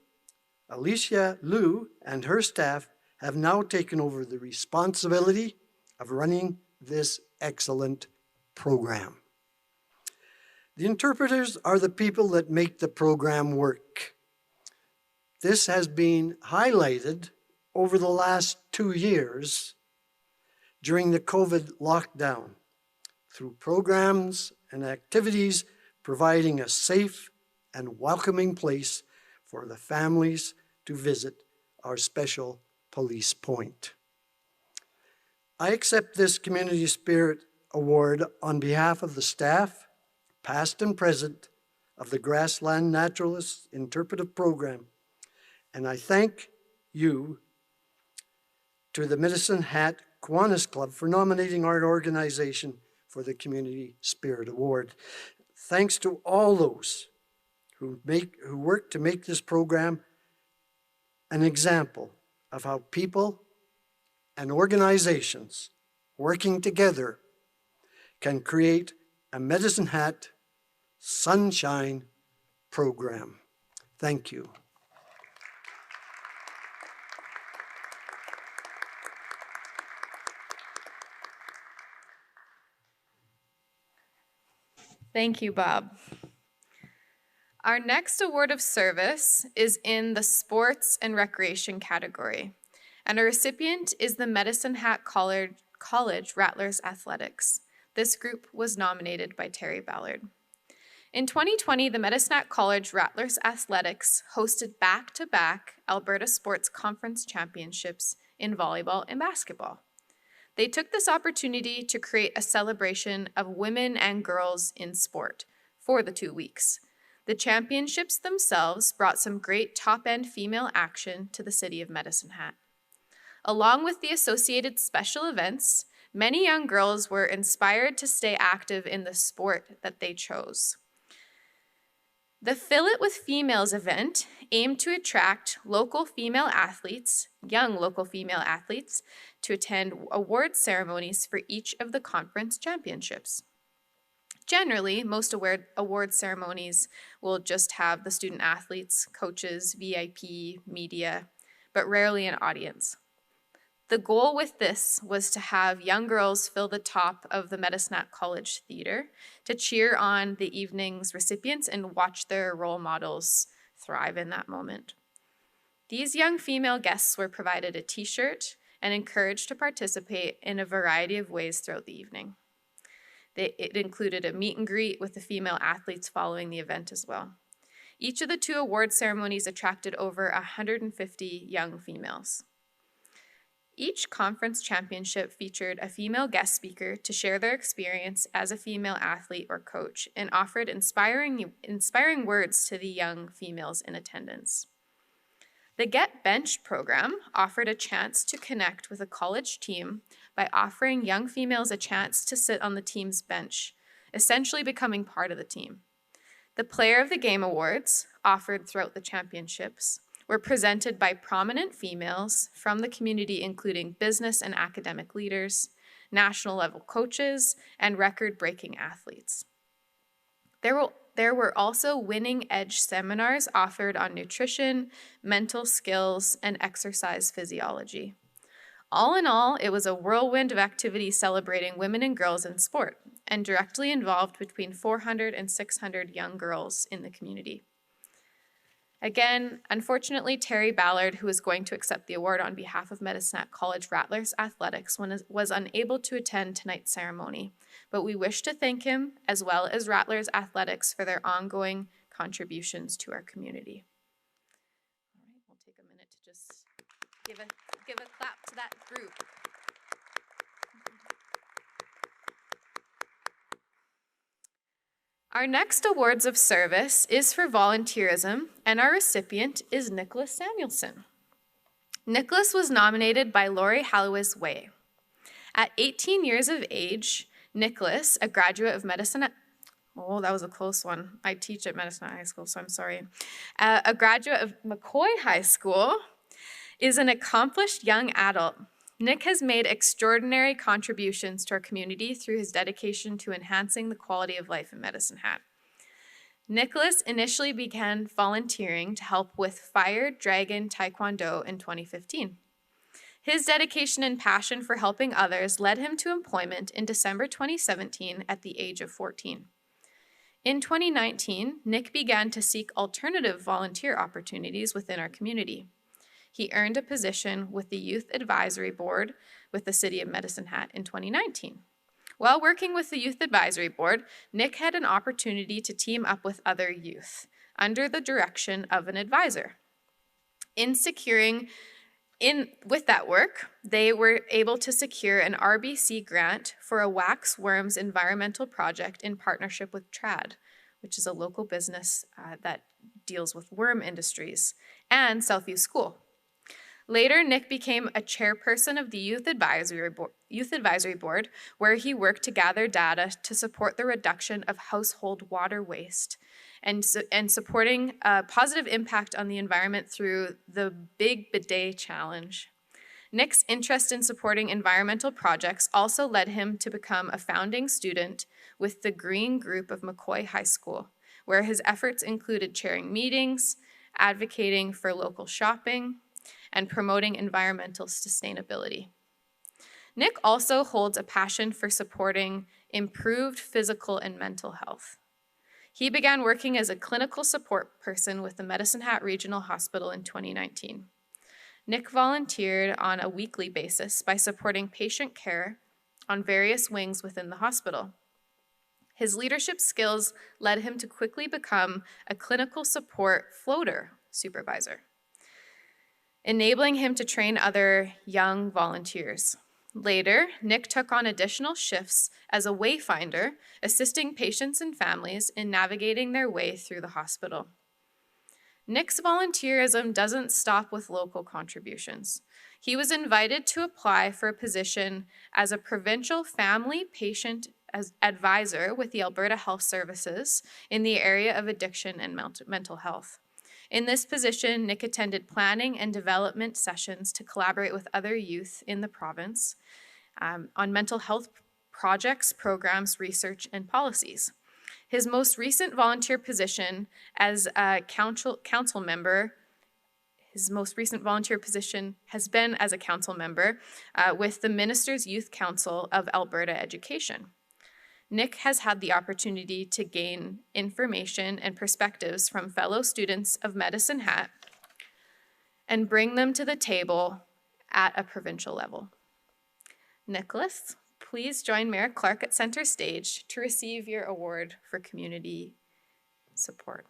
Alicia Liu, and her staff have now taken over the responsibility of running this excellent program. The interpreters are the people that make the program work. This has been highlighted over the last 2 years during the COVID lockdown through programs and activities providing a safe and welcoming place for the families to visit our special police point. I accept this Community Spirit Award on behalf of the staff, past and present, of the Grassland Naturalists Interpretive Program, and I thank you to the Medicine Hat Kiwanis Club for nominating our organization for the Community Spirit Award. Thanks to all those who work to make this program an example of how people and organizations working together can create a Medicine Hat Sunshine program. Thank you. Thank you, Bob. Our next award of service is in the sports and recreation category, and our recipient is the Medicine Hat College Rattlers Athletics. This group was nominated by Terry Ballard. In 2020, the Medicine Hat College Rattlers Athletics hosted back-to-back Alberta Sports Conference Championships in volleyball and basketball. They took this opportunity to create a celebration of women and girls in sport for the 2 weeks. The championships themselves brought some great top-end female action to the city of Medicine Hat. Along with the associated special events, many young girls were inspired to stay active in the sport that they chose. The Fill It With Females event aimed to attract local female athletes, young local female athletes, to attend award ceremonies for each of the conference championships. Generally, most award ceremonies will just have the student athletes, coaches, VIP, media, but rarely an audience. The goal with this was to have young girls fill the top of the Medicine Hat College Theater to cheer on the evening's recipients and watch their role models thrive in that moment. These young female guests were provided a t-shirt and encouraged to participate in a variety of ways throughout the evening. It included a meet and greet with the female athletes following the event as well. Each of the 2 award ceremonies attracted over 150 young females. Each conference championship featured a female guest speaker to share their experience as a female athlete or coach and offered inspiring words to the young females in attendance. The Get Benched program offered a chance to connect with a college team by offering young females a chance to sit on the team's bench, essentially becoming part of the team. The Player of the Game awards, offered throughout the championships, were presented by prominent females from the community, including business and academic leaders, national level coaches, and record-breaking athletes. There were also Winning Edge seminars offered on nutrition, mental skills, and exercise physiology. All in all, it was a whirlwind of activities celebrating women and girls in sport and directly involved between 400 and 600 young girls in the community. Again, unfortunately, Terry Ballard, who is going to accept the award on behalf of Medicine Hat College Rattlers Athletics, was unable to attend tonight's ceremony, but we wish to thank him, as well as Rattlers Athletics, for their ongoing contributions to our community. All right, we'll take a minute to just give a clap to that group. Our next awards of service is for volunteerism, and our recipient is Nicholas Samuelson. Nicholas was nominated by Lori Halloway's Way. At 18 years of age, Nicholas, a graduate of medicine at, oh, that was a close one. I teach at Medicine High School, so I'm sorry. A graduate of McCoy High School, is an accomplished young adult. Nick has made extraordinary contributions to our community through his dedication to enhancing the quality of life in Medicine Hat. Nicholas initially began volunteering to help with Fire Dragon Taekwondo in 2015. His dedication and passion for helping others led him to employment in December 2017 at the age of 14. In 2019, Nick began to seek alternative volunteer opportunities within our community. He earned a position with the Youth Advisory Board with the City of Medicine Hat in 2019. While working with the Youth Advisory Board, Nick had an opportunity to team up with other youth under the direction of an advisor. With that work, they were able to secure an RBC grant for a wax worms environmental project in partnership with TRAD, which is a local business that deals with worm industries, and Southview School. Later, Nick became a chairperson of the Youth Advisory Board, where he worked to gather data to support the reduction of household water waste and supporting a positive impact on the environment through the Big Bidet Challenge. Nick's interest in supporting environmental projects also led him to become a founding student with the Green Group of McCoy High School, where his efforts included chairing meetings, advocating for local shopping, and promoting environmental sustainability. Nick also holds a passion for supporting improved physical and mental health. He began working as a clinical support person with the Medicine Hat Regional Hospital in 2019. Nick volunteered on a weekly basis by supporting patient care on various wings within the hospital. His leadership skills led him to quickly become a clinical support floater supervisor, enabling him to train other young volunteers. Later, Nick took on additional shifts as a wayfinder, assisting patients and families in navigating their way through the hospital. Nick's volunteerism doesn't stop with local contributions. He was invited to apply for a position as a provincial family patient advisor with the Alberta Health Services in the area of addiction and mental health. In this position, Nick attended planning and development sessions to collaborate with other youth in the province on mental health projects, programs, research, and policies. His most recent volunteer position as a council member, has been as a council member with the Minister's Youth Council of Alberta Education. Nick has had the opportunity to gain information and perspectives from fellow students of Medicine Hat and bring them to the table at a provincial level. Nicholas, please join Mayor Clark at center stage to receive your award for community support.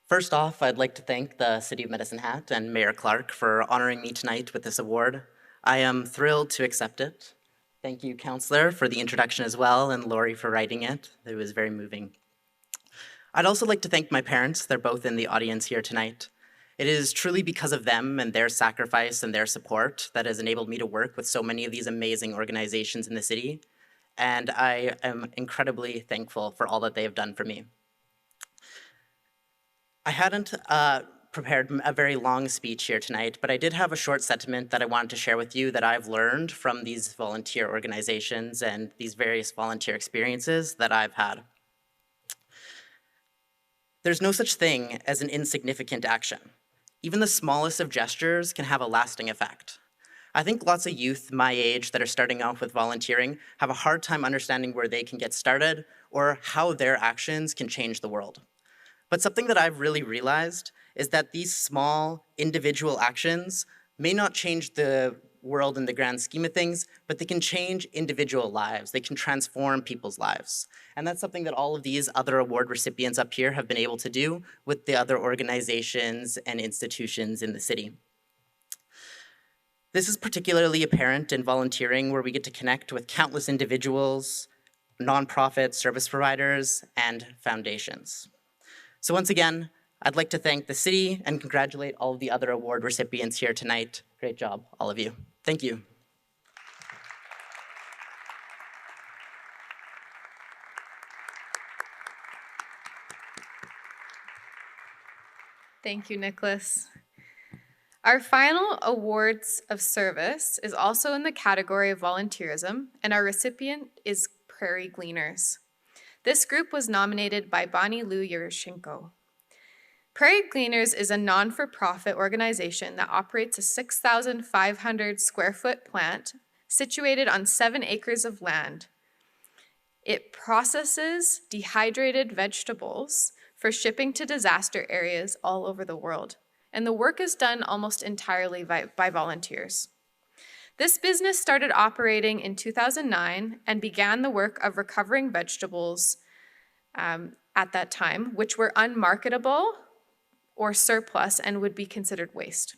First off, I'd like to thank the City of Medicine Hat and Mayor Clark for honoring me tonight with this award. I am thrilled to accept it. Thank you, Councillor, for the introduction as well, and Lori for writing it. It was very moving. I'd also like to thank my parents. They're both in the audience here tonight. It is truly because of them and their sacrifice and their support that has enabled me to work with so many of these amazing organizations in the city, and I am incredibly thankful for all that they have done for me. I hadn't prepared a very long speech here tonight, but I did have a short sentiment that I wanted to share with you that I've learned from these volunteer organizations and these various volunteer experiences that I've had. There's no such thing as an insignificant action. Even the smallest of gestures can have a lasting effect. I think lots of youth my age that are starting off with volunteering have a hard time understanding where they can get started or how their actions can change the world. But something that I've really realized is that these small individual actions may not change the world in the grand scheme of things, but they can change individual lives. They can transform people's lives. And that's something that all of these other award recipients up here have been able to do with the other organizations and institutions in the city. This is particularly apparent in volunteering, where we get to connect with countless individuals, nonprofits, service providers, and foundations. So once again, I'd like to thank the city and congratulate all of the other award recipients here tonight. Great job, all of you. Thank you. Thank you, Nicholas. Our final awards of service is also in the category of volunteerism, and our recipient is Prairie Gleaners. This group was nominated by Bonnie Lou Yeroshenko. Prairie Cleaners is a non-for-profit organization that operates a 6,500 square foot plant situated on 7 acres of land. It processes dehydrated vegetables for shipping to disaster areas all over the world, and the work is done almost entirely by volunteers. This business started operating in 2009 and began the work of recovering vegetables at that time, which were unmarketable or surplus and would be considered waste.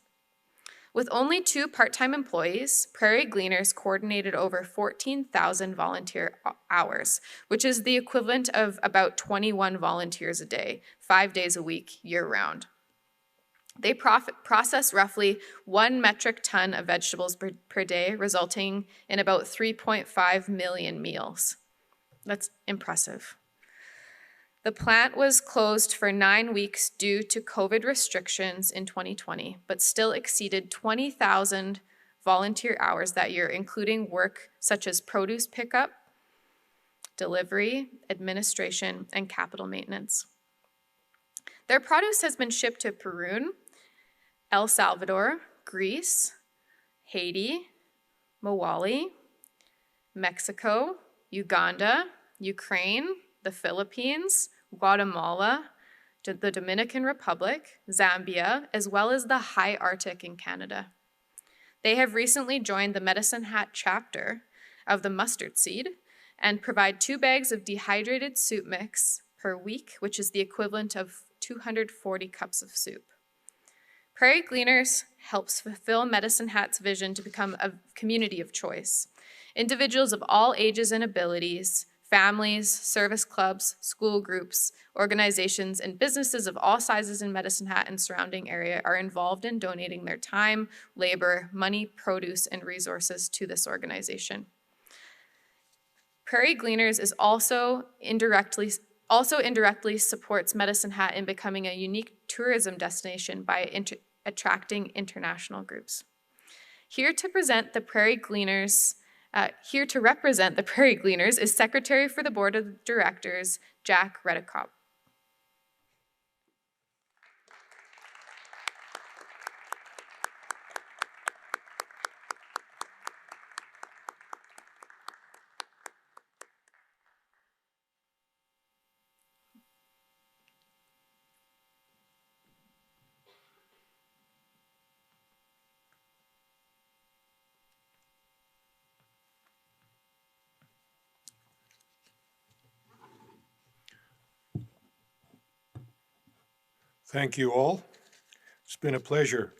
With only 2 part-time employees, Prairie Gleaners coordinated over 14,000 volunteer hours, which is the equivalent of about 21 volunteers a day, 5 days a week, year-round. They process roughly 1 metric ton of vegetables per day, resulting in about 3.5 million meals. That's impressive. The plant was closed for 9 weeks due to COVID restrictions in 2020, but still exceeded 20,000 volunteer hours that year, including work such as produce pickup, delivery, administration, and capital maintenance. Their produce has been shipped to Peru, El Salvador, Greece, Haiti, Mali, Mexico, Uganda, Ukraine, the Philippines, Guatemala, the Dominican Republic, Zambia, as well as the High Arctic in Canada. They have recently joined the Medicine Hat chapter of the mustard seed and provide 2 bags of dehydrated soup mix per week, which is the equivalent of 240 cups of soup. Prairie Gleaners helps fulfill Medicine Hat's vision to become a community of choice. Individuals of all ages and abilities, families, service clubs, school groups, organizations, and businesses of all sizes in Medicine Hat and surrounding area are involved in donating their time, labor, money, produce, and resources to this organization. Prairie Gleaners is also indirectly supports Medicine Hat in becoming a unique tourism destination by attracting international groups. Here to represent the Prairie Gleaners is Secretary for the Board of Directors, Jack Redekop. Thank you all. It's been a pleasure.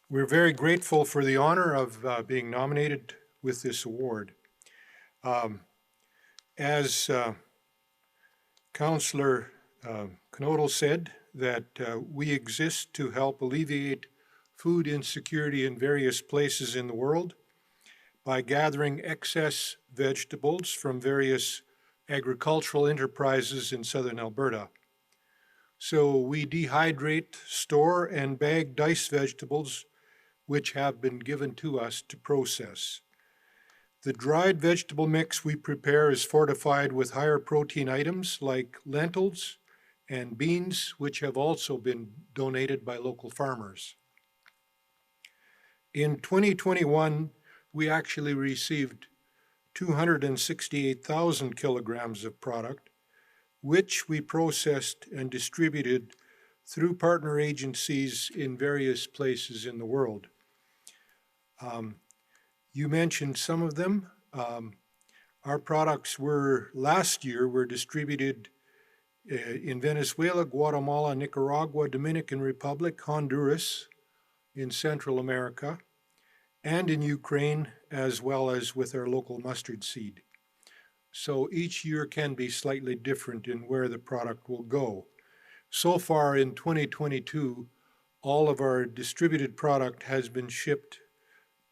We're very grateful for the honor of being nominated with this award. As Councillor Knodel said, that we exist to help alleviate food insecurity in various places in the world by gathering excess vegetables from various agricultural enterprises in southern Alberta. So we dehydrate, store, and bag diced vegetables which have been given to us to process. The dried vegetable mix we prepare is fortified with higher protein items like lentils and beans, which have also been donated by local farmers. In 2021, we actually received 268,000 kilograms of product, which we processed and distributed through partner agencies in various places in the world. You mentioned some of them. Our products last year were distributed in Venezuela, Guatemala, Nicaragua, Dominican Republic, Honduras, in Central America, and in Ukraine, as well as with our local mustard seed. So each year can be slightly different in where the product will go. So far in 2022, all of our distributed product has been shipped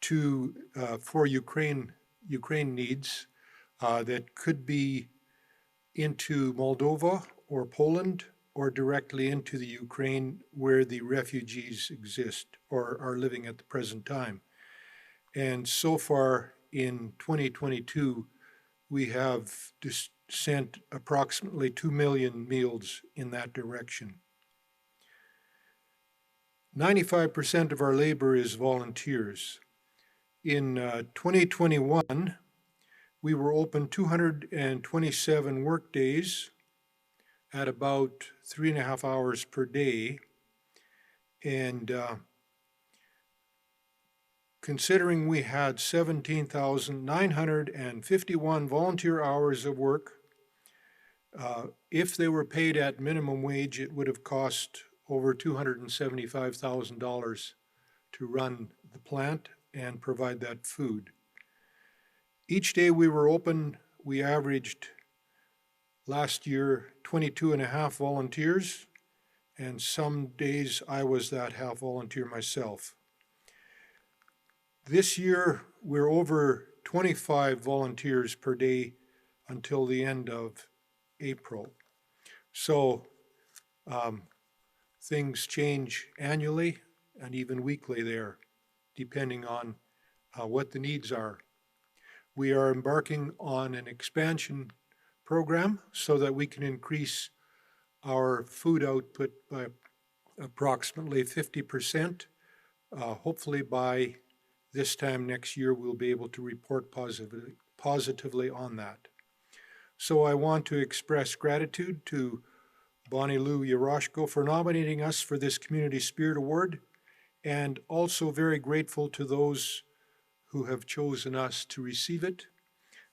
for Ukraine needs that could be into Moldova or Poland or directly into the Ukraine where the refugees exist or are living at the present time. And so far in 2022, we have sent approximately 2 million meals in that direction. 95% of our labor is volunteers. In 2021, we were open 227 work days at about 3.5 hours per day. And considering we had 17,951 volunteer hours of work, if they were paid at minimum wage, it would have cost over $275,000 to run the plant and provide that food. Each day we were open, we averaged last year 22.5 volunteers, and some days I was that half volunteer myself. This year we're over 25 volunteers per day until the end of April. So things change annually and even weekly there, depending on what the needs are. We are embarking on an expansion program so that we can increase our food output by approximately 50%. Hopefully by this time next year, we'll be able to report positively on that. So I want to express gratitude to Bonnie Lou Yaroshko for nominating us for this Community Spirit Award, and also very grateful to those who have chosen us to receive it.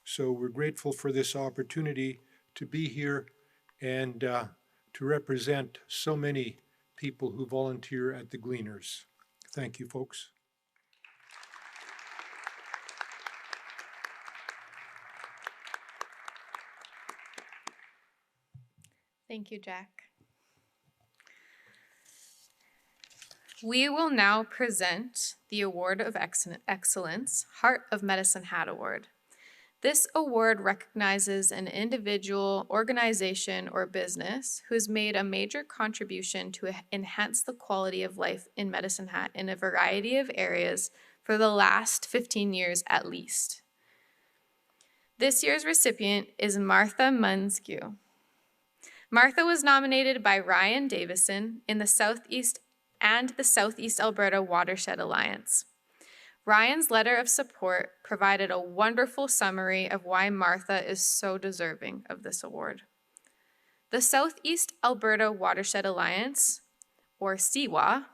So we're grateful for this opportunity to be here and to represent so many people who volunteer at the Gleaners. Thank you, folks. Thank you, Jack. We will now present the Award of Excellence, Heart of Medicine Hat Award. This award recognizes an individual, organization, or business who has made a major contribution to enhance the quality of life in Medicine Hat in a variety of areas for the last 15 years at least. This year's recipient is Martha Munskew. Martha was nominated by Ryan Davison in the Southeast and the Southeast Alberta Watershed Alliance. Ryan's letter of support provided a wonderful summary of why Martha is so deserving of this award. The Southeast Alberta Watershed Alliance, or CWA,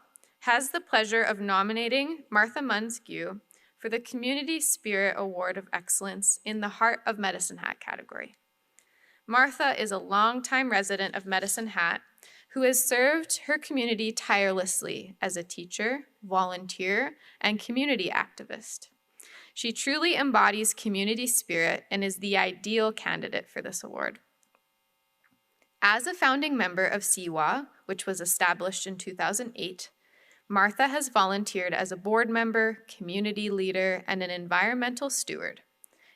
has the pleasure of nominating Martha Munskew for the Community Spirit Award of Excellence in the Heart of Medicine Hat category. Martha is a longtime resident of Medicine Hat who has served her community tirelessly as a teacher, volunteer, and community activist. She truly embodies community spirit and is the ideal candidate for this award. As a founding member of CWA, which was established in 2008, Martha has volunteered as a board member, community leader, and an environmental steward.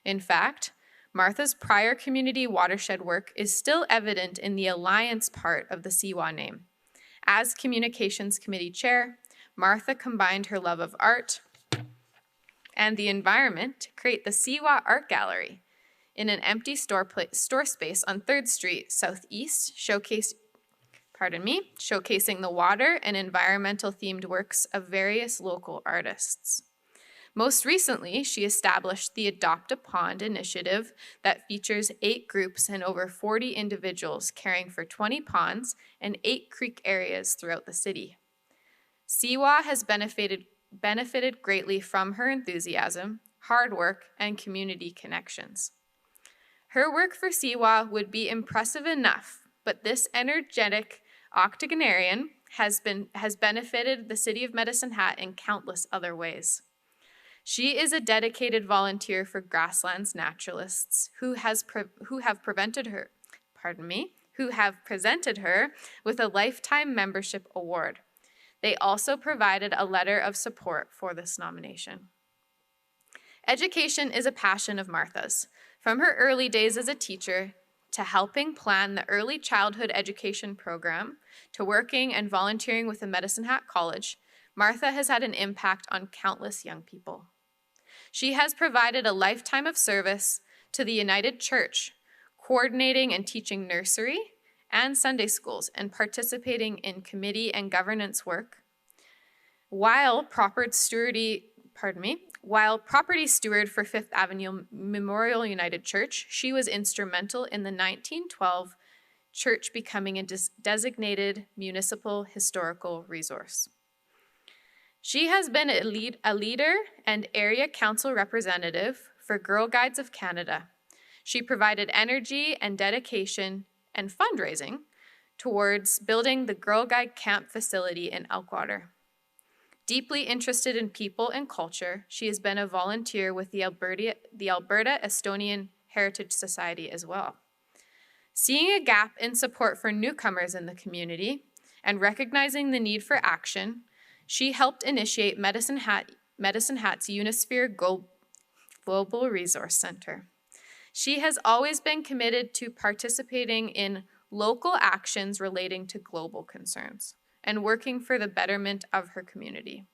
In fact, Martha's prior community watershed work is still evident in the Alliance part of the CWA name. As Communications Committee Chair, Martha combined her love of art and the environment to create the CWA Art Gallery in an empty store space on 3rd Street Southeast, showcasing the water and environmental themed works of various local artists. Most recently, she established the Adopt a Pond initiative that features 8 groups and over 40 individuals caring for 20 ponds and 8 creek areas throughout the city. CWA has benefited greatly from her enthusiasm, hard work, and community connections. Her work for CWA would be impressive enough, but this energetic octogenarian has benefited the City of Medicine Hat in countless other ways. She is a dedicated volunteer for grasslands naturalists who have presented her with a lifetime membership award. They also provided a letter of support for this nomination. Education is a passion of Martha's. From her early days as a teacher, to helping plan the early childhood education program, to working and volunteering with the Medicine Hat College, Martha has had an impact on countless young people. She has provided a lifetime of service to the United Church, coordinating and teaching nursery and Sunday schools and participating in committee and governance work. While property steward for Fifth Avenue Memorial United Church, she was instrumental in the 1912 church becoming a designated municipal historical resource. She has been a leader and area council representative for Girl Guides of Canada. She provided energy and dedication and fundraising towards building the Girl Guide camp facility in Elkwater. Deeply interested in people and culture, she has been a volunteer with the Alberta Estonian Heritage Society as well. Seeing a gap in support for newcomers in the community and recognizing the need for action, she helped initiate Medicine Hat's Unisphere Global Resource Center. She has always been committed to participating in local actions relating to global concerns and working for the betterment of her community.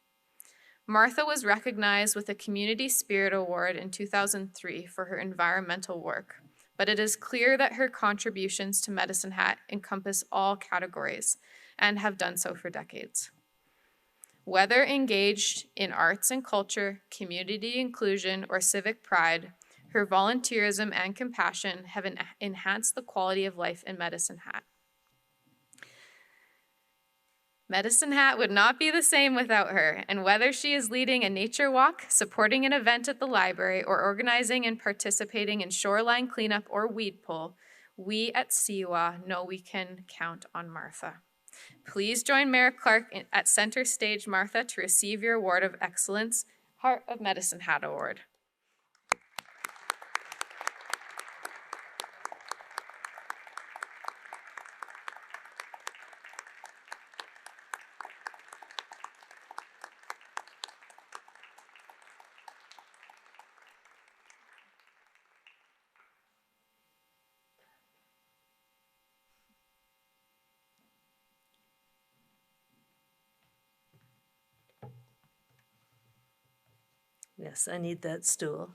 Martha was recognized with a Community Spirit Award in 2003 for her environmental work, but it is clear that her contributions to Medicine Hat encompass all categories and have done so for decades. Whether engaged in arts and culture, community inclusion, or civic pride, her volunteerism and compassion have enhanced the quality of life in Medicine Hat. Medicine Hat would not be the same without her, and whether she is leading a nature walk, supporting an event at the library, or organizing and participating in shoreline cleanup or weed pull, we at CWA know we can count on Martha. Please join Mayor Clark at center stage, Martha, to receive your Award of Excellence, Heart of Medicine Hat Award. Yes, I need that stool.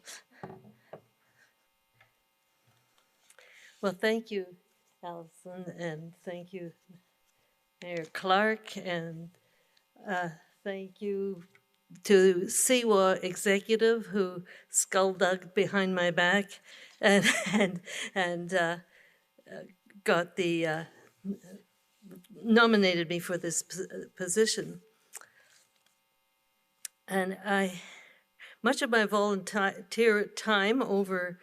Well, thank you, Allison, and thank you, Mayor Clark, and thank you to CWA executive who skulldug behind my back and got the nominated me for this position. And much of my volunteer time over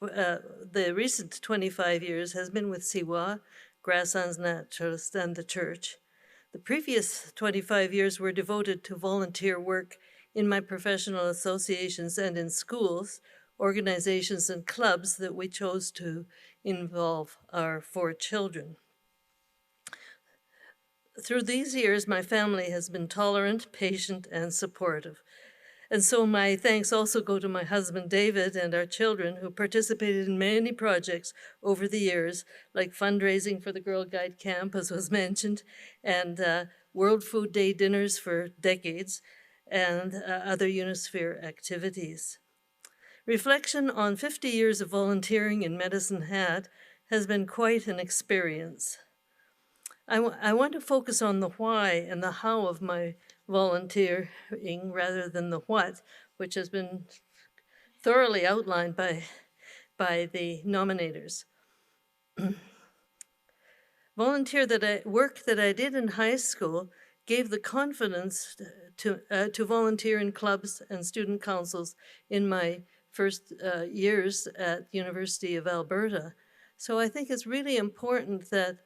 the recent 25 years has been with CWA, Grasslands Naturalists, and the church. The previous 25 years were devoted to volunteer work in my professional associations and in schools, organizations, and clubs that we chose to involve our 4 children. Through these years, my family has been tolerant, patient, and supportive. And so my thanks also go to my husband, David, and our children who participated in many projects over the years, like fundraising for the Girl Guide Camp, as was mentioned, and World Food Day dinners for decades, and other Unisphere activities. Reflection on 50 years of volunteering in Medicine Hat has been quite an experience. I want to focus on the why and the how of my volunteering rather than the what, which has been thoroughly outlined by the nominators. Work that I did in high school gave the confidence to volunteer in clubs and student councils in my first years at the University of Alberta. So I think it's really important that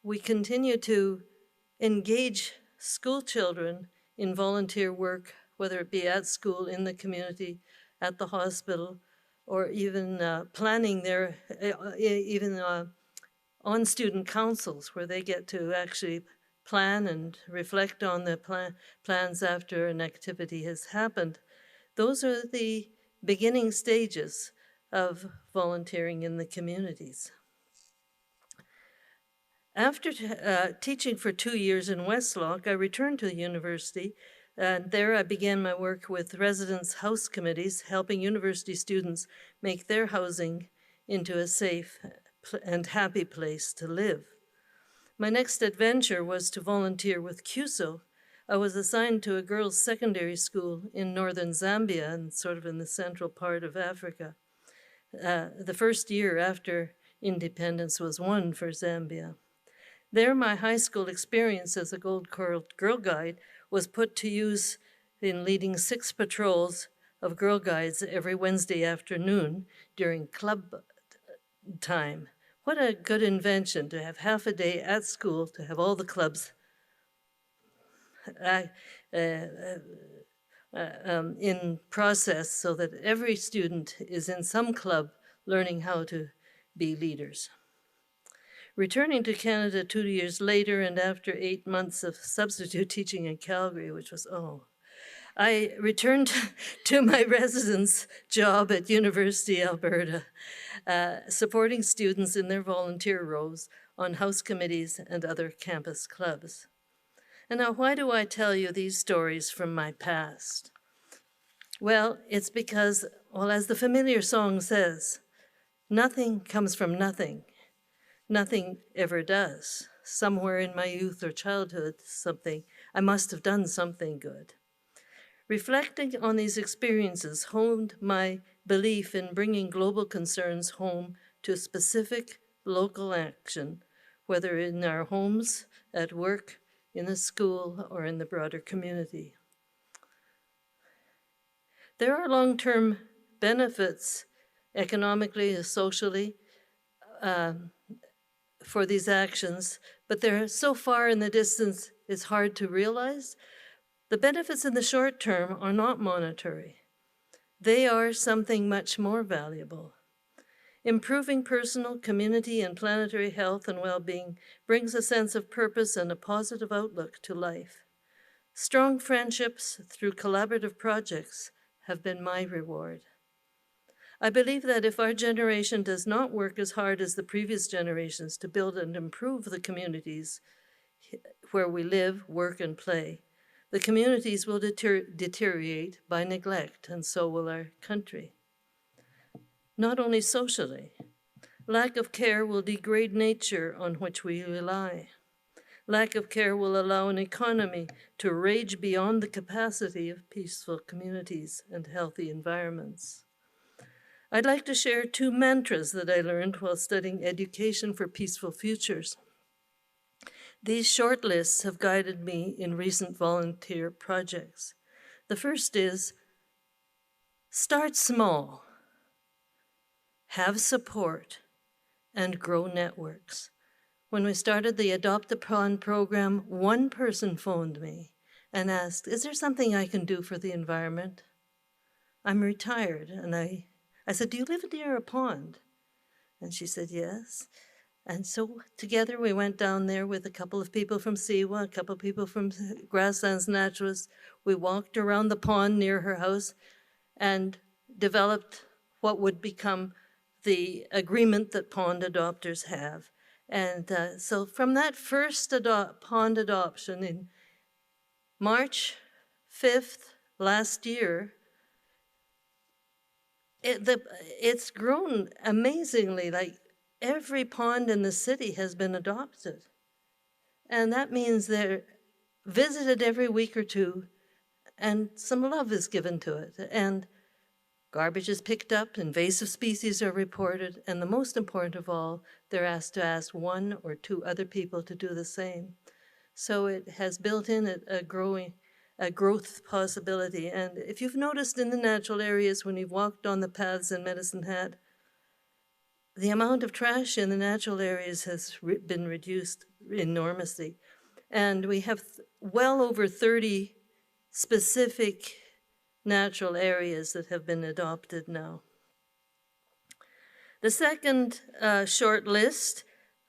we continue to engage school children in volunteer work, whether it be at school, in the community, at the hospital, or even planning their, on student councils where they get to actually plan and reflect on the plans after an activity has happened. Those are the beginning stages of volunteering in the communities. After teaching for 2 years in Westlock, I returned to the university, and there I began my work with residence house committees, helping university students make their housing into a safe and happy place to live. My next adventure was to volunteer with CUSO. I was assigned to a girls' secondary school in northern Zambia and sort of in the central part of Africa. The first year after independence was won for Zambia. There, my high school experience as a Gold Girl Guide was put to use in leading 6 patrols of Girl Guides every Wednesday afternoon during club time. What a good invention to have half a day at school, to have all the clubs in process so that every student is in some club learning how to be leaders. Returning to Canada 2 years later and after 8 months of substitute teaching in Calgary, which was, I returned to my residence job at University of Alberta, supporting students in their volunteer roles on house committees and other campus clubs. And now, why do I tell you these stories from my past? Well, it's because, as the familiar song says, nothing comes from nothing. Nothing ever does. Somewhere in my youth or childhood, I must have done something good. Reflecting on these experiences honed my belief in bringing global concerns home to specific local action, whether in our homes, at work, in a school, or in the broader community. There are long-term benefits, economically and socially, for these actions, but they're so far in the distance it's hard to realize. The benefits in the short term are not monetary. They are something much more valuable. Improving personal, community, and planetary health and well-being brings a sense of purpose and a positive outlook to life. Strong friendships through collaborative projects have been my reward. I believe that if our generation does not work as hard as the previous generations to build and improve the communities where we live, work, and play, the communities will deteriorate by neglect, and so will our country. Not only socially, lack of care will degrade nature on which we rely. Lack of care will allow an economy to rage beyond the capacity of peaceful communities and healthy environments. I'd like to share 2 mantras that I learned while studying education for peaceful futures. These short lists have guided me in recent volunteer projects. The first is, start small, have support, and grow networks. When we started the Adopt a Pond program, one person phoned me and asked, is there something I can do for the environment? I'm retired, and I said, do you live near a pond? And she said, yes. And so together we went down there with a couple of people from Siwa, a couple of people from Grasslands Naturalists. We walked around the pond near her house and developed what would become the agreement that pond adopters have. And so from that first pond adoption in March 5th last year, it's grown amazingly. Like every pond in the city has been adopted. And that means they're visited every week or two, and some love is given to it. And garbage is picked up, invasive species are reported, and the most important of all, they're asked to ask 1 or 2 other people to do the same. So it has built in it a growth possibility. And if you've noticed in the natural areas when you've walked on the paths in Medicine Hat, the amount of trash in the natural areas has been reduced enormously. And we have well over 30 specific natural areas that have been adopted now. The second short list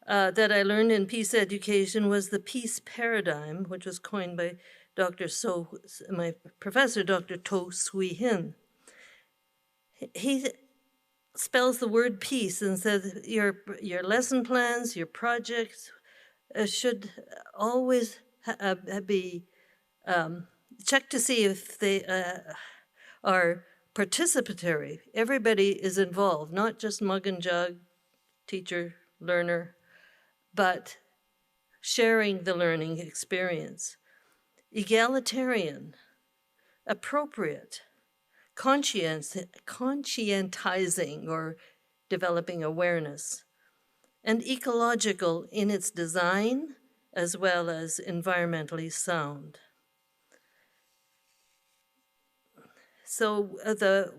that I learned in peace education was the peace paradigm, which was coined by my professor, Dr. To Sui Hin. He spells the word peace and says your lesson plans, your projects should always be checked to see if they are participatory. Everybody is involved, not just mug and jug, teacher, learner, but sharing the learning experience. Egalitarian, appropriate, conscientizing or developing awareness, and ecological in its design as well as environmentally sound. So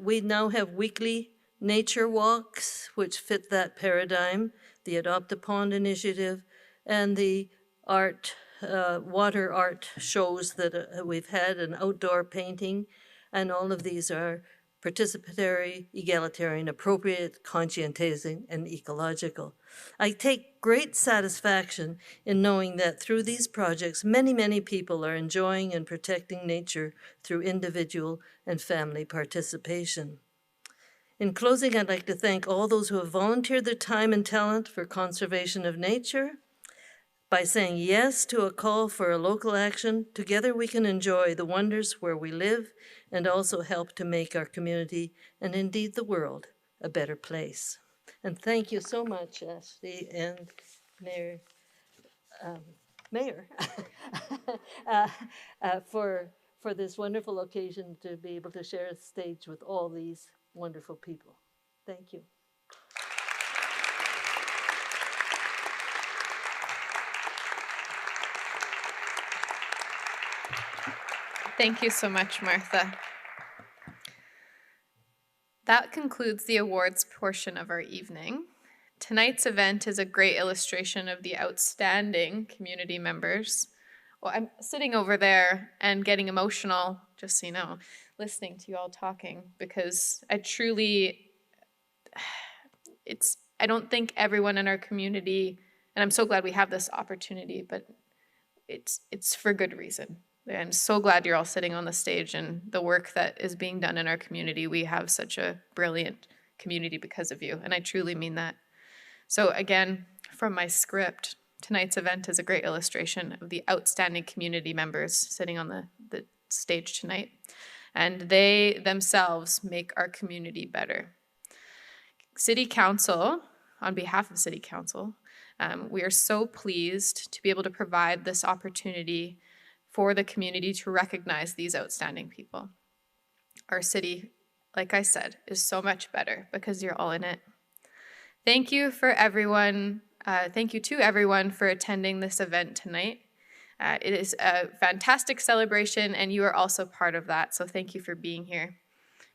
we now have weekly nature walks, which fit that paradigm, the Adopt a Pond initiative, and the water art shows that we've had, and outdoor painting, and all of these are participatory, egalitarian, appropriate, conscientizing, and ecological. I take great satisfaction in knowing that through these projects, many, many people are enjoying and protecting nature through individual and family participation. In closing, I'd like to thank all those who have volunteered their time and talent for conservation of nature. By saying yes to a call for a local action, together we can enjoy the wonders where we live and also help to make our community, and indeed the world, a better place. And thank you so much, Ashley and Mayor for this wonderful occasion to be able to share a stage with all these wonderful people. Thank you. Thank you so much, Martha. That concludes the awards portion of our evening. Tonight's event is a great illustration of the outstanding community members. Well, I'm sitting over there and getting emotional, just so you know, listening to you all talking, because I don't think everyone in our community, and I'm so glad we have this opportunity, but it's for good reason. I'm so glad you're all sitting on the stage and the work that is being done in our community. We have such a brilliant community because of you, and I truly mean that. So again, from my script, tonight's event is a great illustration of the outstanding community members sitting on the stage tonight, and they themselves make our community better. City Council, on behalf of City Council, we are so pleased to be able to provide this opportunity for the community to recognize these outstanding people. Our city, like I said, is so much better because you're all in it. Thank you to everyone for attending this event tonight. It is a fantastic celebration and you are also part of that, so thank you for being here.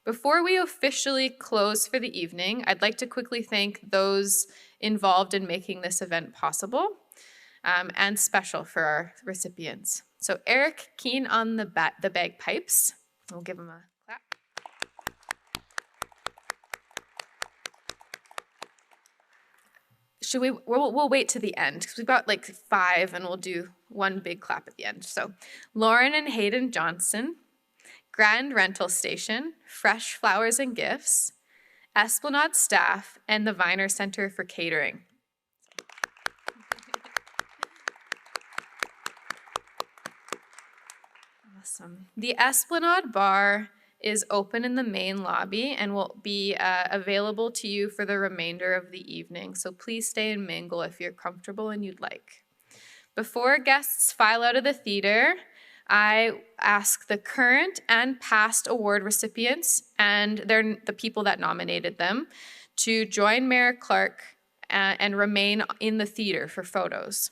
Before we officially close for the evening, I'd like to quickly thank those involved in making this event possible and special for our recipients. So Eric Keane on the bagpipes. We'll give him a clap. We'll wait to the end because we've got like 5 and we'll do one big clap at the end. So Lauren and Hayden Johnson, Grand Rental Station, Fresh Flowers and Gifts, Esplanade staff, and the Viner Center for Catering. Awesome. The Esplanade bar is open in the main lobby and will be available to you for the remainder of the evening. So please stay and mingle if you're comfortable and you'd like. Before guests file out of the theater, I ask the current and past award recipients and the people that nominated them to join Mayor Clark and remain in the theater for photos.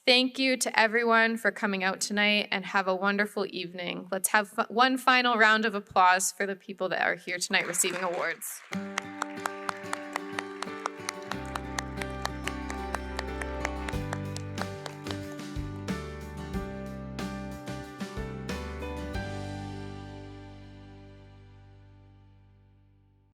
Thank you to everyone for coming out tonight, and have a wonderful evening. Let's have one final round of applause for the people that are here tonight receiving awards.